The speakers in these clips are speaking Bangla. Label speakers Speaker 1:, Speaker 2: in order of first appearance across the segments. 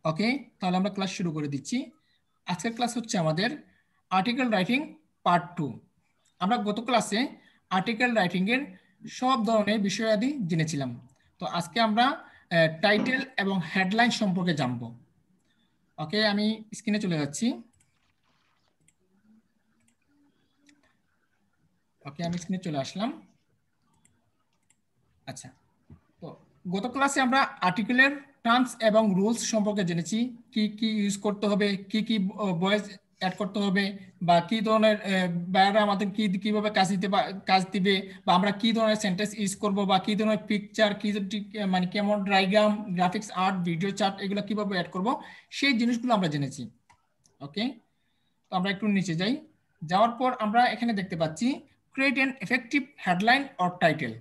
Speaker 1: ওকে, তাহলে আমরা ক্লাস শুরু করে দিচ্ছি। আজকের ক্লাস হচ্ছে আমাদের আর্টিকেল রাইটিং পার্ট 2। আমরা গত ক্লাসে আর্টিকেল রাইটিং এর সব ধরনের বিষয়াদি জেনেছিলাম। তো আজকে আমরা টাইটেল এবং হেডলাইন সম্পর্কে জানবো। ওকে, আমি স্ক্রিনে চলে যাচ্ছি। ওকে, আমি স্ক্রিনে চলে আসলাম। আচ্ছা, তো গত ক্লাসে আমরা আর্টিকেলের টার্মস এবং রুলস সম্পর্কে জেনেছি। কি কি ইউজ করতে হবে, কি কি ভয়েস অ্যাড করতে হবে, বা কি ধরনের বায়াররা আমাদের কিভাবে কাজ দিবে, বা আমরা কি ধরনের সেন্টেন্স ইউজ করব, বা কি ধরনের পিকচার, মানে কেমন diagram, graphics, art, video chart এগুলো কিভাবে অ্যাড করব, সেই জিনিসগুলো আমরা জেনেছি। ওকে, তো আমরা একটু নিচে যাই। যাওয়ার পর আমরা এখানে দেখতে পাচ্ছি create an effective headline or title.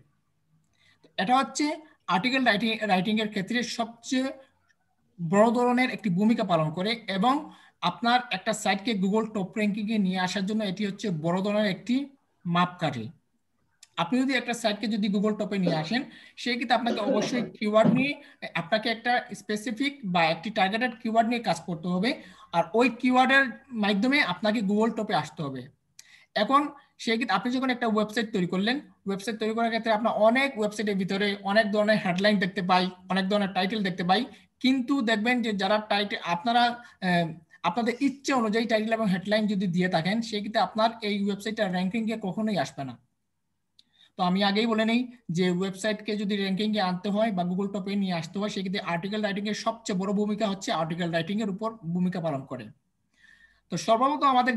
Speaker 1: এটা হচ্ছে আর্টিকেল রাইটিং এর ক্ষেত্রে সবচেয়ে বড় ধরনের একটি ভূমিকা পালন করে, এবং আপনার একটা সাইটকে গুগল টপ র্যাঙ্কিং এ নিয়ে আসার জন্য এটি হচ্ছে বড় ধরনের একটি মাপকাঠি। আপনি যদি একটা সাইটকে যদি গুগল টপে নিয়ে আসেন, সেই ক্ষেত্রে আপনাকে অবশ্যই কিওয়ার্ড নিয়ে, আপনাকে একটা স্পেসিফিক বা একটি টার্গেটেড কিওয়ার্ড নিয়ে কাজ করতে হবে, আর ওই কিওয়ার্ডের মাধ্যমে আপনাকে গুগল টপে আসতে হবে। এখন সেই ক্ষেত্রে আপনি যখন একটা ওয়েবসাইট তৈরি করলেন, ওয়েবসাইট তৈরি করার ক্ষেত্রে আপনার অনেক ওয়েবসাইটের ভিতরে অনেক ধরনের হেডলাইন দেখতে পাই, অনেক ধরনের টাইটেল দেখতে পাই, কিন্তু দেখবেন যে যারা টাইটেল আপনারা আপনাদের ইচ্ছে অনুযায়ী টাইটেল এবং হেডলাইন যদি দিয়ে থাকেন, সেই ক্ষেত্রে আপনার এই ওয়েবসাইটটা র্যাঙ্কিংয়ে কখনোই আসবে না। তো আমি আগেই বলে নেই যে ওয়েবসাইটকে যদি র্যাঙ্কিং এ আনতে হয় বা গুগল টপে নিয়ে আসতে হয়, সেক্ষেত্রে আর্টিকেল রাইটিং এর সবচেয়ে বড় ভূমিকা হচ্ছে আর্টিকেল রাইটিং এর উপর ভূমিকা পালন করে। তো সর্বপ্রথম আমাদের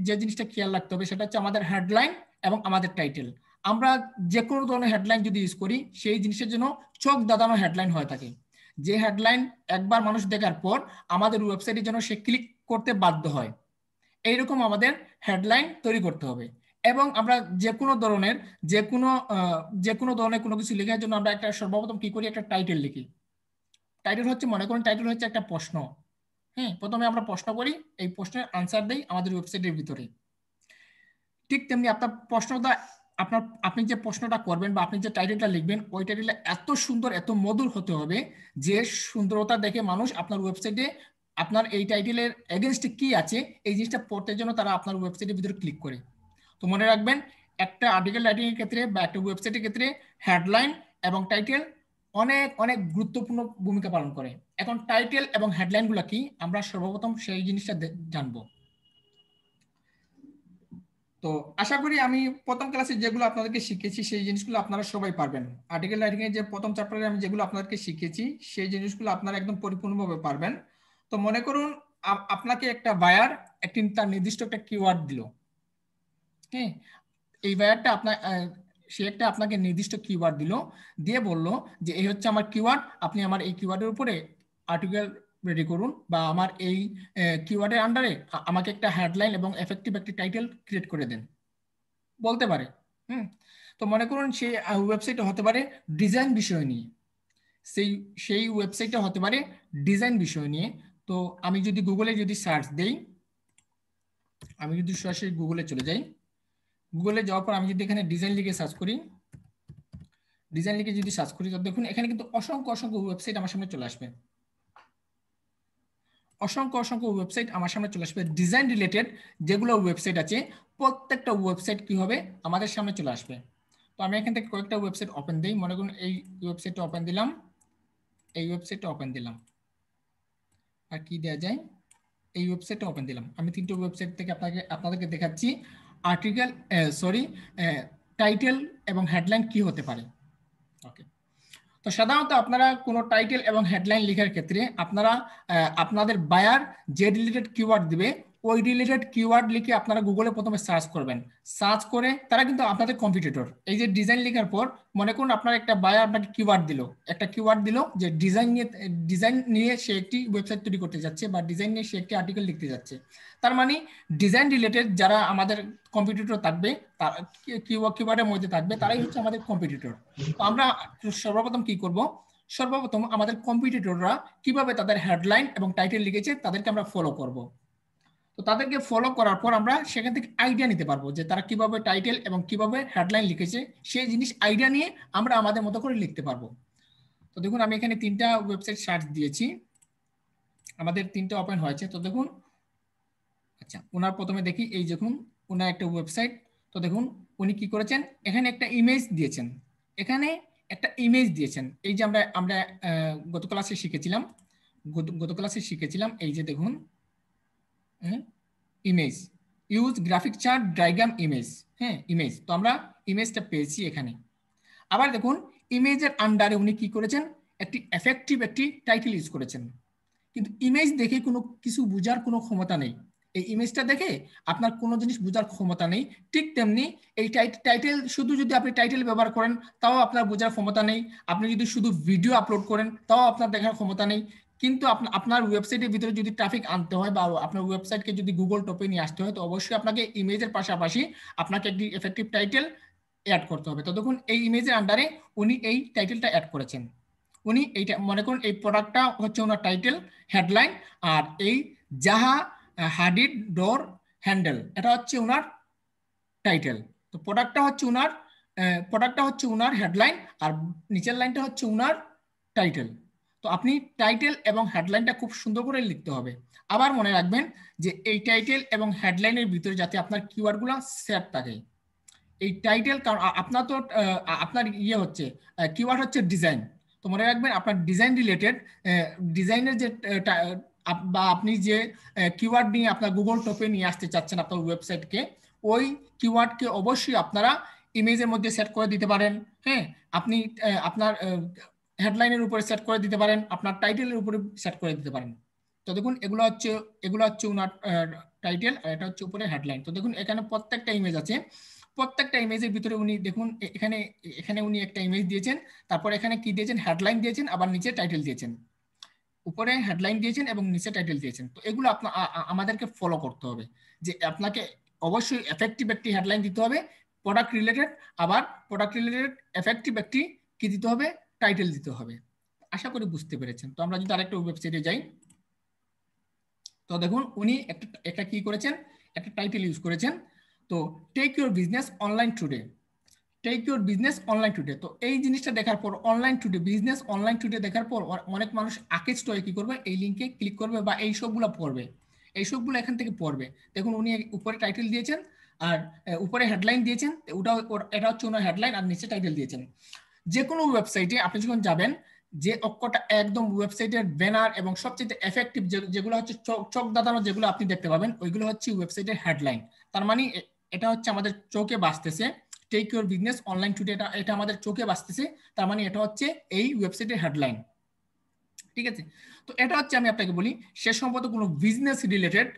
Speaker 1: যে জিনিসটা খেয়াল রাখতে হবে সেটা হচ্ছে আমাদের হেডলাইন এবং আমাদের টাইটেল। আমরা যে কোনো ধরনের হেডলাইন যদি ইউজ করি, সেই জিনিসের জন্য চোখ দাঁড়ানো হেডলাইন হয়ে থাকে। যে হেডলাইন একবার মানুষ দেখার পর আমাদের ওয়েবসাইটের জন্য সে ক্লিক করতে বাধ্য হয়, এইরকম আমাদের হেডলাইন তৈরি করতে হবে। এবং আমরা যে কোনো ধরনের যে কোনো ধরনের কোনো কিছু লেখার জন্য আমরা একটা সর্বপ্রথম কি করি, একটা টাইটেল লিখি। টাইটেল হচ্ছে, মনে করুন টাইটেল হচ্ছে একটা প্রশ্ন। হ্যাঁ, প্রথমে আমরা প্রশ্ন করি, এই প্রশ্নের আনসার দেই আমাদের ওয়েবসাইটের ভিতরে। ঠিক তেমনি আপনার প্রশ্নটা, আপনি যে প্রশ্নটা করবেন বা আপনি যে টাইটেলটা লিখবেন, ওই টাইটেলটা এত সুন্দর, এত মধুর হতে হবে যে সুন্দরতা দেখে মানুষ আপনার ওয়েবসাইটে আপনার এই টাইটেলের এগেনস্টে কি আছে এই জিনিসটা পড়তে জন্য তারা আপনার ওয়েবসাইটের ভিতরে ক্লিক করে। তো মনে রাখবেন, একটা আর্টিকেল রাইটিং এর ক্ষেত্রে বা একটা ওয়েবসাইটের ক্ষেত্রে হেডলাইন এবং টাইটেল অনেক অনেক গুরুত্বপূর্ণ ভূমিকা পালন করে। এখন টাইটেল এবং হেডলাইনগুলো কি, আমরা সর্বপ্রথম সেই জিনিসটা জানবো। তো আশা করি আমি প্রথম ক্লাসে যেগুলো আপনাদেরকে শিখেছি সেই জিনিসগুলো আপনারা সবাই পারবেন। আর্টিকেল রাইটিং এর যে প্রথম চ্যাপ্টারে আমি যেগুলো আপনাদেরকে শিখেছি সেই জিনিসগুলো আপনারা একদম পরিপূর্ণভাবে পারবেন। তো মনে করুন আপনাকে একটা বায়ার একটি তার নির্দিষ্ট একটা কিওয়ার্ড দিল। হ্যাঁ, এই বায়ারটা সে একটা আপনাকে নির্দিষ্ট কিওয়ার্ড দিল, দিয়ে বলল যে এই হচ্ছে আমার কিওয়ার্ড, আপনি আমার এই কিওয়ার্ডের উপরে আর্টিকেল রেডি করুন, বা আমার এই কিওয়ার্ডের আন্ডারে আমাকে একটা হেডলাইন এবং এফেক্টিভ একটি টাইটেল ক্রিয়েট করে দেন, বলতে পারে। হুম, তো মনে করুন সেই ওয়েবসাইটটা হতে পারে ডিজাইন বিষয় নিয়ে, সেই সেই ওয়েবসাইটটা হতে পারে ডিজাইন বিষয় নিয়ে। তো আমি যদি গুগলে যদি সার্চ দেই, আমি যদি সরাসরি গুগলে চলে যাই, গুগলে যাওয়ার পর আমি যদি এখানে ডিজাইন লিখে সার্চ করি, ডিজাইন লিখে যদি সার্চ করি, তো দেখুন এখানে কিন্তু অসংখ্য অসংখ্য ওয়েবসাইট আমার সামনে চলে আসবে। অসংখ্য অসংখ্য ওয়েবসাইট আমার সামনে চলে আসবে ডিজাইন রিলেটেড। যেগুলো ওয়েবসাইট আছে প্রত্যেকটা ওয়েবসাইট কি হবে, আমাদের সামনে চলে আসবে। তো আমি এখান থেকে কয়েকটা ওয়েবসাইট ওপেন দিই, মনে করুন এই ওয়েবসাইটটা ওপেন দিলাম, এই ওয়েবসাইটটা ওপেন দিলাম, আর কি দেওয়া যায়, এই ওয়েবসাইটটা ওপেন দিলাম। আমি তিনটে ওয়েবসাইট থেকে আপনাদেরকে দেখাচ্ছি আর্টিকেল, সরি, টাইটেল এবং হেডলাইন কি হতে পারে। ওকে, তো সাধারণত আপনারা কোনো টাইটেল এবং হেডলাইন লেখার ক্ষেত্রে আপনারা আপনাদের বায়ার যে রিলেটেড কিওয়ার্ড দিবে ওই রিলেটেড কিওয়ার্ড লিখে আপনারা গুগলে প্রথমে সার্চ করবেন। সার্চ করে তারা কিন্তু আপনাদের কম্পিটিটর। এই যে ডিজাইন লেখার পর মনে করুন আপনার একটা বায়ার আপনাকে কিওয়ার্ড দিল, একটা কিওয়ার্ড দিল যে ডিজাইন নিয়ে সে একটি ওয়েবসাইট তৈরি করতে যাচ্ছে, বা ডিজাইন নিয়ে সে একটি আর্টিকেল লিখতে যাচ্ছে। তার মানে ডিজাইন রিলেটেড যারা আমাদের কম্পিটিটর থাকবে, কিওয়ার্ডের মধ্যে থাকবে, তারাই হচ্ছে আমাদের কম্পিটিটর। তো আমরা সর্বপ্রথম কি করব, সর্বপ্রথম আমাদের কম্পিটিটররা কিভাবে তাদের হেডলাইন এবং টাইটেল লিখেছে তাদেরকে আমরা ফলো করব। তো তাদেরকে ফলো করার পর আমরা সেখান থেকে আইডিয়া নিতে পারবো যে তারা কিভাবে টাইটেল এবং কিভাবে হেডলাইন লিখেছে, সেই জিনিস আইডিয়া নিয়ে আমরা আমাদের মতো করে লিখতে পারবো। তো দেখুন আমি এখানে তিনটা ওয়েবসাইট সার্চ দিয়েছি, আমাদের 3টে ওপেন হয়েছে। তো দেখুন, আচ্ছা ওনার প্রথমে দেখি, এই দেখুন ওনার একটা ওয়েবসাইট। তো দেখুন উনি কি করেছেন, এখানে একটা ইমেজ দিয়েছেন, এখানে একটা ইমেজ দিয়েছেন। এই যে আমরা আমরা গত ক্লাসে শিখেছিলাম, গত ক্লাসে শিখেছিলাম, এই যে দেখুন image, use graphic chart diagram image. হ্যাঁ ইমেজ, তো আমরা ইমেজটা পেয়েছি এখানে। আবার দেখুন ইমেজের আন্ডারে উনি কি করেছেন, একটি এফেক্টিভ একটি টাইটেল ইউজ করেছেন। কিন্তু ইমেজ দেখে কোনো কিছু বোঝার কোনো ক্ষমতা নেই। এই ইমেজটা দেখে আপনার কোনো জিনিস বোঝার ক্ষমতা নেই। ঠিক তেমনি এই টাইটেল, শুধু যদি আপনি টাইটেল ব্যবহার করেন তাও আপনার বোঝার ক্ষমতা নেই। আপনি যদি শুধু ভিডিও আপলোড করেন তাও আপনার দেখার ক্ষমতা নেই। কিন্তু আপনার ওয়েবসাইটের ভিতরে যদি ট্রাফিক আনতে হয় বা আপনার ওয়েবসাইটকে যদি গুগল টপে নিয়ে আসতে হয়, তো অবশ্যই আপনাকে ইমেজের পাশাপাশি আপনাকে একটি এফেক্টিভ টাইটেল অ্যাড করতে হবে। তো দেখুন এই ইমেজের আন্ডারে উনি এই টাইটেলটা অ্যাড করেছেন। উনি এইটা মনে করুন, এই প্রোডাক্টটা হচ্ছে ওনার টাইটেল হেডলাইন, আর এই জাহা হাডিড ডোর হ্যান্ডেল এটা হচ্ছে ওনার টাইটেল। তো প্রোডাক্টটা হচ্ছে ওনার হেডলাইন, আর নিচের লাইনটা হচ্ছে ওনার টাইটেল। তো আপনি টাইটেল এবং হেডলাইনটা খুব সুন্দর করে লিখতে হবে। আবার মনে রাখবেন যে এই টাইটেল এবং হেডলাইনের ভিতরে যাতে আপনার কিওয়ার্ডগুলো সেট থাকে। এই টাইটেল, কারণ আপনার তো আপনার ইয়ে হচ্ছে কিওয়ার্ড হচ্ছে ডিজাইন। তো মনে রাখবেন আপনার ডিজাইন রিলেটেড, ডিজাইনের যে বা আপনি যে কিওয়ার্ড নিয়ে আপনার গুগল টপে নিয়ে আসতে চাচ্ছেন আপনার ওয়েবসাইটকে, ওই কিওয়ার্ডকে অবশ্যই আপনারা ইমেজের মধ্যে সেট করে দিতে পারেন। হ্যাঁ, আপনি আপনার হেডলাইনের উপরে সেট করে দিতে পারেন, আপনার টাইটেলের উপরে সেট করে দিতে পারেন। তো দেখুন এগুলো হচ্ছে ওনার টাইটেল, আর এটা হচ্ছে উপরে হেডলাইন। তো দেখুন এখানে প্রত্যেকটা ইমেজ আছে, প্রত্যেকটা ইমেজের ভিতরে উনি দেখুন এখানে এখানে উনি একটা ইমেজ দিয়েছেন, তারপর এখানে কি দিয়েছেন, হেডলাইন দিয়েছেন, আবার নিচে টাইটেল দিয়েছেন। উপরে হেডলাইন দিয়েছেন এবং নিচে টাইটেল দিয়েছেন। তো এগুলো আমাদেরকে ফলো করতে হবে, যে আপনাকে অবশ্যই এফেক্টিভ একটি হেডলাইন দিতে হবে প্রোডাক্ট রিলেটেড, আবার প্রোডাক্ট রিলেটেড এফেক্টিভ একটি কি দিতে হবে, টাইটেল দিতে হবে। আশা করি বুঝতে পেরেছেন। তো আমরা যদি আরেকটা ওয়েবসাইটে যাই, তো দেখুন উনি একটা একটা কি করেছেন, একটা টাইটেল ইউজ করেছেন। তো take your business online today, take your business online today. তো এই জিনিসটা দেখার পর, online today, business online today দেখার পর অনেক মানুষ আকৃষ্ট হয়ে কি করবে, এই লিঙ্কে ক্লিক করবে বা এই সবগুলো পড়বে, এই সবগুলো এখান থেকে পড়বে। দেখুন উনি উপরে টাইটেল দিয়েছেন, আর উপরে হেডলাইন দিয়েছেন, এটা হচ্ছে ওনার হেডলাইন, আর নিচে টাইটেল দিয়েছেন। যে কোনো ওয়েবসাইটে আপনি যখন যাবেন, যে অক্ষরটা একদম ওয়েবসাইটের ব্যানার এবং সবচেয়ে এফেক্টিভ যেগুলো হচ্ছে চোখ দাঁড়ানো, যেগুলো আপনি দেখতে পাবেন, ওইগুলো হচ্ছে ওয়েবসাইটের হেডলাইন। তার মানে এটা হচ্ছে আমাদের চোখে বাঁচতেছে, take your business online today, এটা এটা আমাদের চোখে বাঁচতেছে। তার মানে এটা হচ্ছে এই ওয়েবসাইটের হেডলাইন। ঠিক আছে, তো এটা হচ্ছে আমি আপনাকে বলি, সে সম্পর্কে কোনো বিজনেস রিলেটেড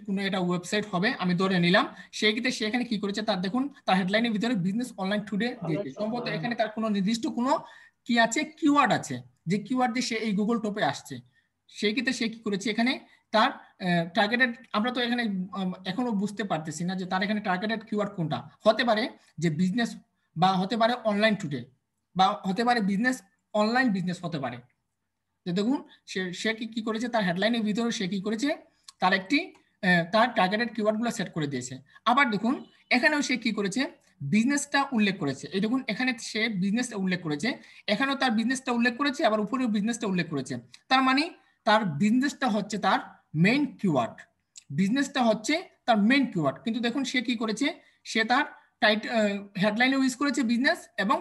Speaker 1: কোনো এটা ওয়েবসাইট হবে আমি ধরে নিলাম। সেই ক্ষেত্রে সে এখানে কি করেছে, তার দেখুন তার হেডলাইনের ভিতরে বিজনেস অনলাইন টুডে দিয়েছে, সম্ভবত এখানে তার কোনো নির্দিষ্ট কোনো কি আছে, কিওয়ার্ড আছে, যে কিওয়ার্ড দিয়ে সে এই গুগল টপে আসছে। সেই ক্ষেত্রে সে কি করেছে, এখানে তার টার্গেটেড, আমরা তো এখানে এখনো বুঝতে পারতেছি না যে তার এখানে টার্গেটেড কিওয়ার্ড কোনটা হতে পারে, যে বিজনেস, বা হতে পারে অনলাইন টুডে, বা হতে পারে বিজনেস, অনলাইন বিজনেস হতে পারে। যে দেখুন সে সে কি করেছে, তার হেডলাইনের ভিতরে সে কি করেছে, তার একটি তার টার্গেটেড কিওয়ার্ডগুলো সেট করে দিয়েছে। আবার দেখুন এখানেও সে কি করেছে, বিজনেসটা উল্লেখ করেছে। এই দেখুন এখানে সে বিজনেসটা উল্লেখ করেছে, এখানেও তার বিজনেসটা উল্লেখ করেছে, আবার উপরেও বিজনেসটা উল্লেখ করেছে। তার মানে তার বিজনেসটা হচ্ছে তার মেইন কিওয়ার্ড, বিজনেসটা হচ্ছে তার মেইন কিওয়ার্ড। কিন্তু দেখুন সে কি করেছে, সে তার হেডলাইনেও ইউজ করেছে বিজনেস, এবং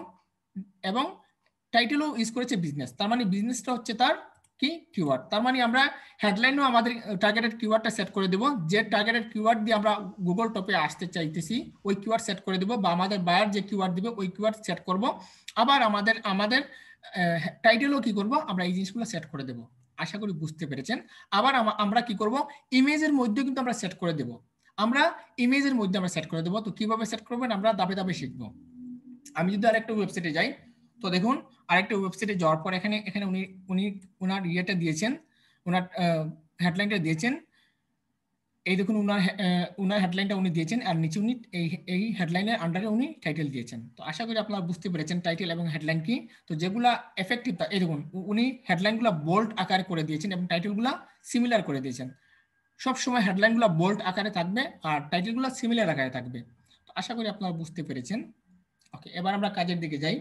Speaker 1: এবং টাইটেলও ইউজ করেছে বিজনেস। তার মানে বিজনেসটা হচ্ছে তার কি কিওয়ার্ড। তার মানে আমরা হেডলাইনও আমাদের টার্গেটেড কিওয়ার্ডটা সেট করে দেব, যে টার্গেটেড কিওয়ার্ড দিয়ে আমরা গুগল টপে আসতে চাইতেছি ওই কিওয়ার্ড সেট করে দেব, বা আমাদের বায়ার যে কিওয়ার্ড দিবে ওই কিওয়ার্ড সেট করব। আবার আমাদের আমাদের টাইটেলও কি করব, আমরা এই জিনিসগুলো সেট করে দেব। আশা করি বুঝতে পেরেছেন। আবার আমরা কি করব, ইমেজের মধ্যে কিন্তু আমরা সেট করে দেব, আমরা ইমেজের মধ্যে আমরা সেট করে দেব। তো কিভাবে সেট করবেন আমরা ধাপে ধাপে শিখবো। আমি যদি আরেকটা ওয়েবসাইটে যাই, তো দেখুন আরেকটা ওয়েবসাইটে যাওয়ার পর এখানে এখানে উনি উনি ওনার ইয়েটা দিয়েছেন, ওনার হেডলাইনটা দিয়েছেন। এই দেখুন ওনার হেডলাইনটা উনি দিয়েছেন, আর নিচে উনি এই হেডলাইনের আন্ডারে উনি টাইটেল দিয়েছেন। তো আশা করি আপনারা বুঝতে পেরেছেন টাইটেল এবং হেডলাইন কি। তো যেগুলা এফেক্টিভ, এই দেখুন উনি হেডলাইনগুলো বোল্ড আকারে করে দিয়েছেন এবং টাইটেলগুলো সিমিলার করে দিয়েছেন। সব সময় হেডলাইনগুলো বোল্ড আকারে থাকবে আর টাইটেলগুলো সিমিলার আকারে থাকবে। তো আশা করি আপনারা বুঝতে পেরেছেন। ওকে, এবার আমরা কাজের দিকে যাই।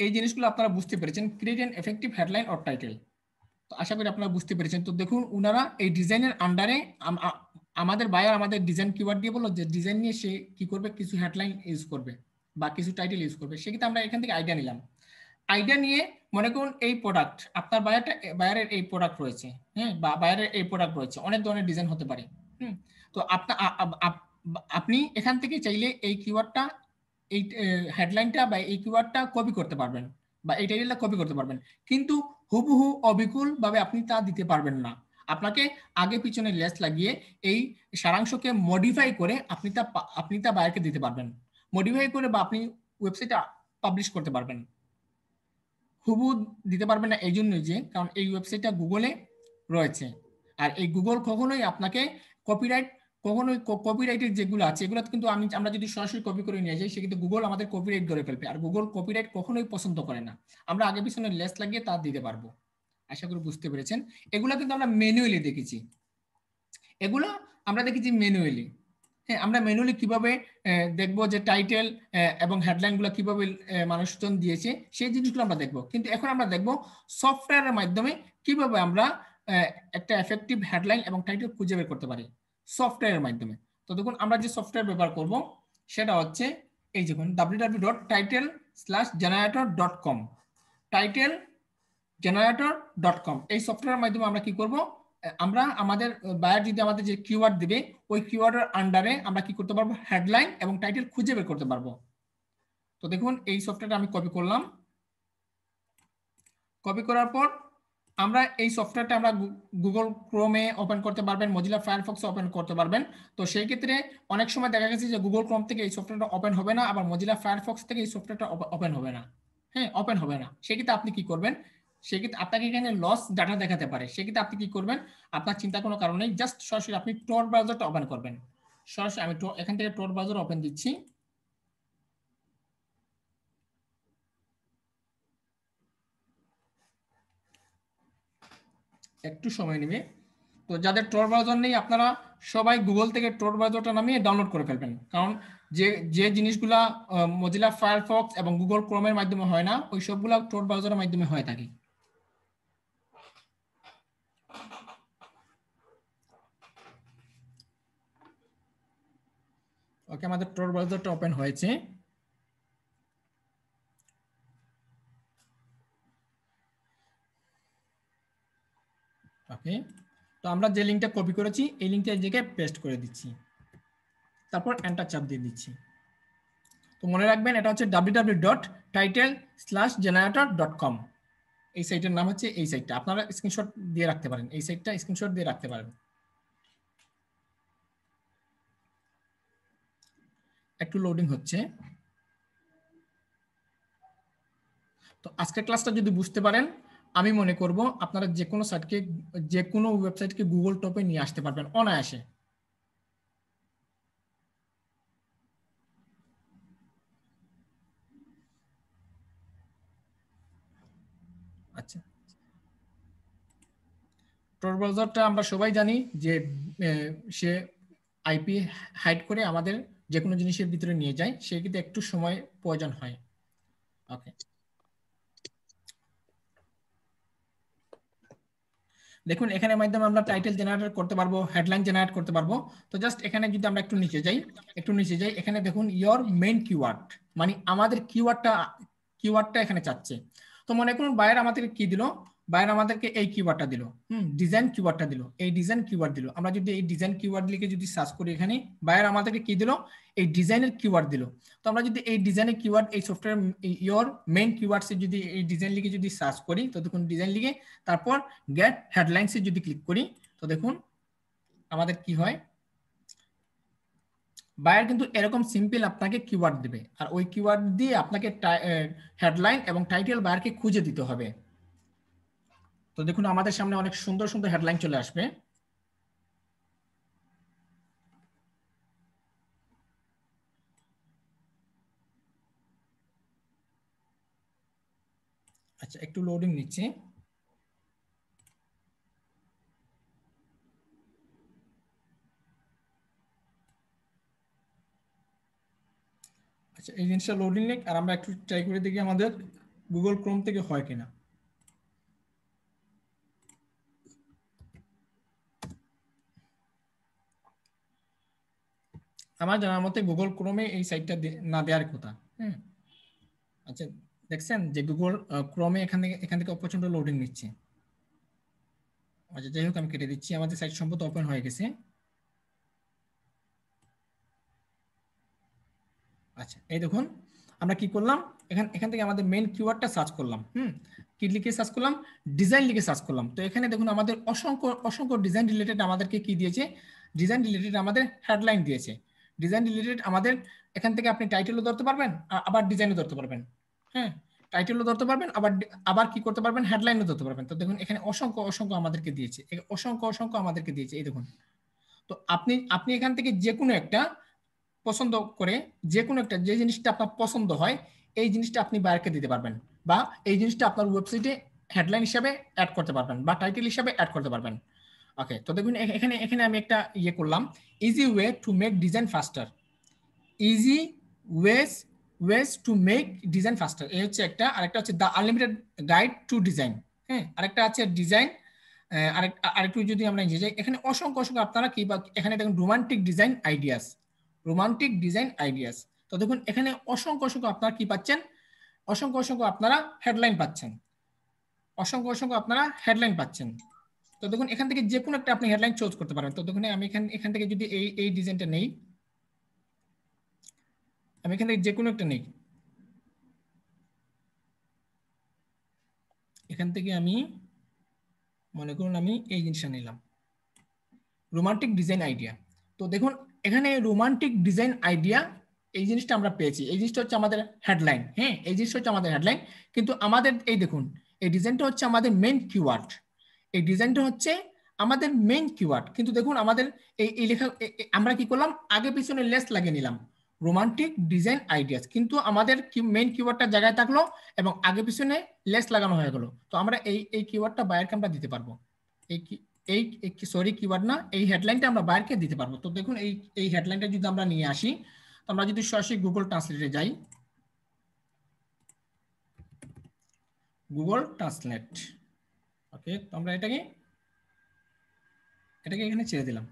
Speaker 1: এই জিনিসগুলো আপনারা বুঝতে পেরেছেন, create N effective headline or title. তো আশা করি আপনারা বুঝতে পেরেছেন। তো দেখুন ওনারা এই ডিজাইনের আন্ডারে আমাদের বায়ার আমাদের ডিজাইন কিওয়ার্ড দিয়ে বললো যে ডিজাইন নিয়ে সে কি করবে, কিছু হেডলাইন ইউজ করবে বা কিছু টাইটেল ইউজ করবে। সেক্ষেত্রে আমরা এখান থেকে আইডিয়া নিলাম। আইডিয়া নিয়ে মনে করুন এই প্রোডাক্ট আপনার বায়ারের এই প্রোডাক্ট রয়েছে, হ্যাঁ, বা বায়ারের এই প্রোডাক্ট রয়েছে, অনেক ধরনের ডিজাইন হতে পারে। তো আপনি এখান থেকে চাইলে এই কিওয়ার্ডটা, এই হেডলাইনটা বা এই কিওয়ার্ডটা কপি করতে পারবেন বা এই টাইটেলটা কপি করতে পারবেন, কিন্তু হুবহু অবিকুল ভাবে আপনি তা দিতে পারবেন না। আপনাকে আগে পিছনে লেস লাগিয়ে এই সারাংশকে মডিফাই করে আপনি তা বায়ারকে দিতে পারবেন, মডিফাই করে, বা আপনি ওয়েবসাইটে পাবলিশ করতে পারবেন। হুবহু দিতে পারবেন না এই জন্যই যে কারণ এই ওয়েবসাইটটা গুগলে রয়েছে, আর এই গুগল কখনোই আপনাকে কপিরাইট, কখনোই কপিরাইটের যেগুলো আছে এগুলো কিন্তু আমরা যদি সরাসরি কপি করে নিয়ে যাই সেক্ষেত্রে গুগল আমাদের কপিরাইট ধরে ফেলবে, আর গুগল কপিরাইট কখনোই পছন্দ করে না। আমরা আগে পিছনে লেস লাগিয়ে তা দিতে পারবো। আশা করি বুঝতে পেরেছেন। এগুলো কিন্তু আমরা ম্যানুয়ালি দেখেছি, এগুলো আমরা দেখেছি ম্যানুয়ালি। হ্যাঁ, আমরা ম্যানুয়ালি কিভাবে দেখবো যে টাইটেল এবং হেডলাইন গুলো কিভাবে মানুষজন দিয়েছে সেই জিনিসগুলো আমরা দেখবো, কিন্তু এখন আমরা দেখবো সফটওয়্যারের মাধ্যমে কিভাবে আমরা একটা এফেক্টিভ হেডলাইন এবং টাইটেল খুঁজে বের করতে পারি সফটওয়্যারের মাধ্যমে। তো দেখুন আমরা যে সফটওয়্যার ব্যবহার করব সেটা হচ্ছে এই দেখুন www.title/generator.com, title-generator.com। এই সফটওয়্যারের মাধ্যমে আমরা কি করব, আমরা আমাদের বায়ার যদি আমাদের যে কিওয়ার্ড দিবে ওই কিওয়ার্ডের আন্ডারে আমরা কি করতে পারবো, হেডলাইন এবং টাইটেল খুঁজে বের করতে পারবো। তো দেখুন এই সফটওয়্যারটা আমি কপি করলাম। কপি করার পর আমরা এই সফটওয়্যারটা আমরা গুগল ক্রোমে ওপেন করতে পারবেন, মজিলা ফায়ারফক্সে ওপেন করতে পারবেন। তো সেই ক্ষেত্রে অনেক সময় দেখা গেছে যে গুগল ক্রোম থেকে এই সফটওয়্যারটা ওপেন হবে না, আবার মজিলা ফায়ারফক্স থেকে এই সফটওয়্যারটা ওপেন হবে না। হ্যাঁ, ওপেন হবে না। সেক্ষেত্রে আপনি কি করবেন, সেক্ষেত্রে আপনাকে এখানে লস ডাটা দেখাতে পারে, সেক্ষেত্রে আপনি কি করবেন, আপনার চিন্তা কোনো কারণ নেই, জাস্ট সরাসরি আপনি টর ব্রাউজারটা ওপেন করবেন। সরাসরি আমি এখান থেকে টর ব্রাউজার ওপেন দিচ্ছি। একটু সময় নেবে। তো যাদের টর ব্রাউজার নেই আপনারা সবাই গুগল থেকে টর ব্রাউজারটা নামিয়ে ডাউনলোড করে ফেলবেন, কারণ যে যে জিনিসগুলা মজিলা ফায়ারফক্স এবং গুগল ক্রোমের মাধ্যমে হয় না ওই সবগুলা টর ব্রাউজারের মাধ্যমে হয়ে থাকে। ওকে, আমাদের টর ব্রাউজারটা ওপেন হয়েছে। ওকে, তো আমরা যে লিঙ্কটা কপি করেছি এই লিঙ্কটা এই জায়গায় পেস্ট করে দিচ্ছি, তারপর এন্টার চাপ দিয়ে দিচ্ছি। তো মনে রাখবেন এটা হচ্ছে www.title/generator.com। এই সাইটের নাম হচ্ছে এই সাইটটা, আপনারা স্ক্রিনশট দিয়ে রাখতে পারেন, এই সাইটটা স্ক্রিনশট দিয়ে রাখতে পারেন। একটু লোডিং হচ্ছে। তো আজকের ক্লাসটা যদি বুঝতে পারেন আমি মনে করব আপনারা যে কোনো সাইটকে, যে কোনো ওয়েবসাইটকে গুগল টপে নিয়ে আসতে পারবেন অনায়াসে। আচ্ছা, টর ব্রাউজারটা আমরা সবাই জানি যে সে আইপি হাইড করে আমাদের যে কোনো জিনিসের ভিতরে নিয়ে যায়, সেক্ষেত্রে একটু সময় প্রয়োজন হয়। ওকে, দেখুন এখানে মাধ্যমে আমরা টাইটেল জেনারেট করতে পারবো, হেডলাইন জেনারেট করতে পারবো। তো জাস্ট এখানে যদি আমরা একটু নিচে যাই, এখানে দেখুন ইয়োর মেইন কিওয়ার্ড, মানে আমাদের কিওয়ার্ডটা এখানে চাচ্ছে। তো মনে করুন বায়ার আমাদেরকে কি দিল, বায়ার আমাদেরকে এই কিওয়ার্ডটা দিল, ডিজাইন কিওয়ার্ডটা দিল, এই ডিজাইন কিওয়ার্ড দিল। আমরা যদি এই ডিজাইন কিওয়ার্ড লিখে যদি সার্চ করি, এখানে বায়ার আমাদেরকে কি দিল, এই ডিজাইনের কিওয়ার্ড দিল। তো আমরা যদি এই ডিজাইনের কিওয়ার্ড, এই সফটওয়্যার ইয়োর মেইন কিওয়ার্ডসে যদি এই ডিজাইন লিখে যদি সার্চ করি, তো দেখুন ডিজাইন লিখে তারপর গেট হেডলাইন্সে যদি ক্লিক করি, তো দেখুন আমাদের কি হয়, বায়ার কিন্তু এরকম সিম্পল আপনাকে কিওয়ার্ড দিবে, আর ওই কিওয়ার্ড দিয়ে আপনাকে হেডলাইন এবং টাইটেল বায়ারকে খুঁজে দিতে হবে। তো দেখুন আমাদের সামনে অনেক সুন্দর সুন্দর হেডলাইন চলে আসবে। আচ্ছা, একটু লোডিং নিচ্ছে। আচ্ছা, এই জিনিসটা লোডিং নিক, আর আমরা একটু ট্রাই করে দেখি আমাদের গুগল ক্রোম থেকে হয় কিনা। আমার জানার মতে গুগল ক্রোমে এই সাইটটা না দেওয়ার কথা। হ্যাঁ, আচ্ছা, দেখছেন যে গুগল ক্রোমে এখান থেকে প্রচন্ড লোডিং নিচ্ছে। আচ্ছা, যাই হোক আমি কেটে দিচ্ছি, আমাদের সাইট সম্ভবত ওপেন হয়ে গেছে। আচ্ছা, এই দেখুন আমরা কি করলাম, এখান থেকে আমাদের মেইন কিওয়ার্ডটা সার্চ করলাম। কি লিখে সার্চ করলাম? ডিজাইন লিখে সার্চ করলাম। তো এখানে দেখুন আমাদের অসংখ্য অসংখ্য ডিজাইন রিলেটেড আমাদেরকে কি দিয়েছে, ডিজাইন রিলেটেড আমাদের হেডলাইন দিয়েছে। ডিজাইন রিলেটেড আমাদের এখান থেকে আপনি টাইটেলও ধরতে পারবেন, আবার ডিজাইনও ধরতে পারবেন। হ্যাঁ, টাইটেলও ধরতে পারবেন, আবার কি করতে পারবেন, হেডলাইনও ধরতে পারবেন। তো দেখুন এখানে অসংখ্য অসংখ্য আমাদেরকে দিয়েছে, অসংখ্য অসংখ্য আমাদেরকে দিয়েছে, এই দেখুন। তো আপনি আপনি এখান থেকে যে কোনো একটা পছন্দ করে, যে কোনো একটা, যে জিনিসটা আপনার পছন্দ হয় এই জিনিসটা আপনি বাইরকে দিতে পারবেন, বা এই জিনিসটা আপনার ওয়েবসাইটে হেডলাইন হিসাবে অ্যাড করতে পারবেন বা টাইটেল হিসাবে অ্যাড করতে পারবেন। ওকে, তো দেখুন এখানে এখানে আমি একটা করলাম, easy way to make design faster. Easy ways ways to make design faster, এই হচ্ছে একটা। আরেকটা হচ্ছে the unlimited guide to design. হ্যাঁ, আরেকটা আছে ডিজাইন। আরেকটু যদি আমরা নিয়ে যাই, এখানে অসংখ্য অসংখ্য আপনারা কি, বা এখানে দেখুন romantic design ideas, romantic design ideas. তো দেখুন এখানে অসংখ্য অসংখ্য আপনারা কি পাচ্ছেন, অসংখ্য অসংখ্য আপনারা হেডলাইন পাচ্ছেন, অসংখ্য অসংখ্য আপনারা হেডলাইন পাচ্ছেন। তো দেখুন এখান থেকে যে কোনো একটা আপনি হেডলাইন চুজ করতে পারেন। তো দেখুন আমি এখান থেকে যদি এই ডিজাইনটা নেই, আমি এখান থেকে যে কোনো একটা নেই, এখান থেকে আমি মনে করুন আমি এই জিনিসটা নিলাম, রোমান্টিক ডিজাইন আইডিয়া। তো দেখুন এখানে রোমান্টিক ডিজাইন আইডিয়া, এই জিনিসটা আমরা পেয়েছি, এই জিনিসটা হচ্ছে আমাদের হেডলাইন। হ্যাঁ, এই জিনিসটা হচ্ছে আমাদের হেডলাইন, কিন্তু আমাদের এই দেখুন এই ডিজাইনটা হচ্ছে আমাদের মেইন কিওয়ার্ড, এই ডিজাইনটা হচ্ছে আমাদের মেইন কিওয়ার্ড। কিন্তু দেখুন আমাদের এই লেখা আমরা কি করলাম, আগে পিছনে লেস লাগিয়ে নিলাম, রোমান্টিক ডিজাইন আইডিয়াস, কিন্তু আমাদের মেইন কিওয়ার্ডটা জায়গায় থাকলো এবং আগে পিছনে লেস লাগানো হয়ে গেল। তো আমরা এই কিওয়ার্ডটা বাইরকে আমরা দিতে পারবো, এই এই সরি কিওয়ার্ড না, এই হেডলাইনটা আমরা বাইরকে দিতে পারবো। তো দেখুন এই হেডলাইনটা যদি আমরা নিয়ে আসি, তো আমরা যদি সরাসরি গুগল ট্রান্সলেটে যাই, গুগল ট্রান্সলেট। ওকে, তো আমরা এটাকে এখানে ছেড়ে দিলাম।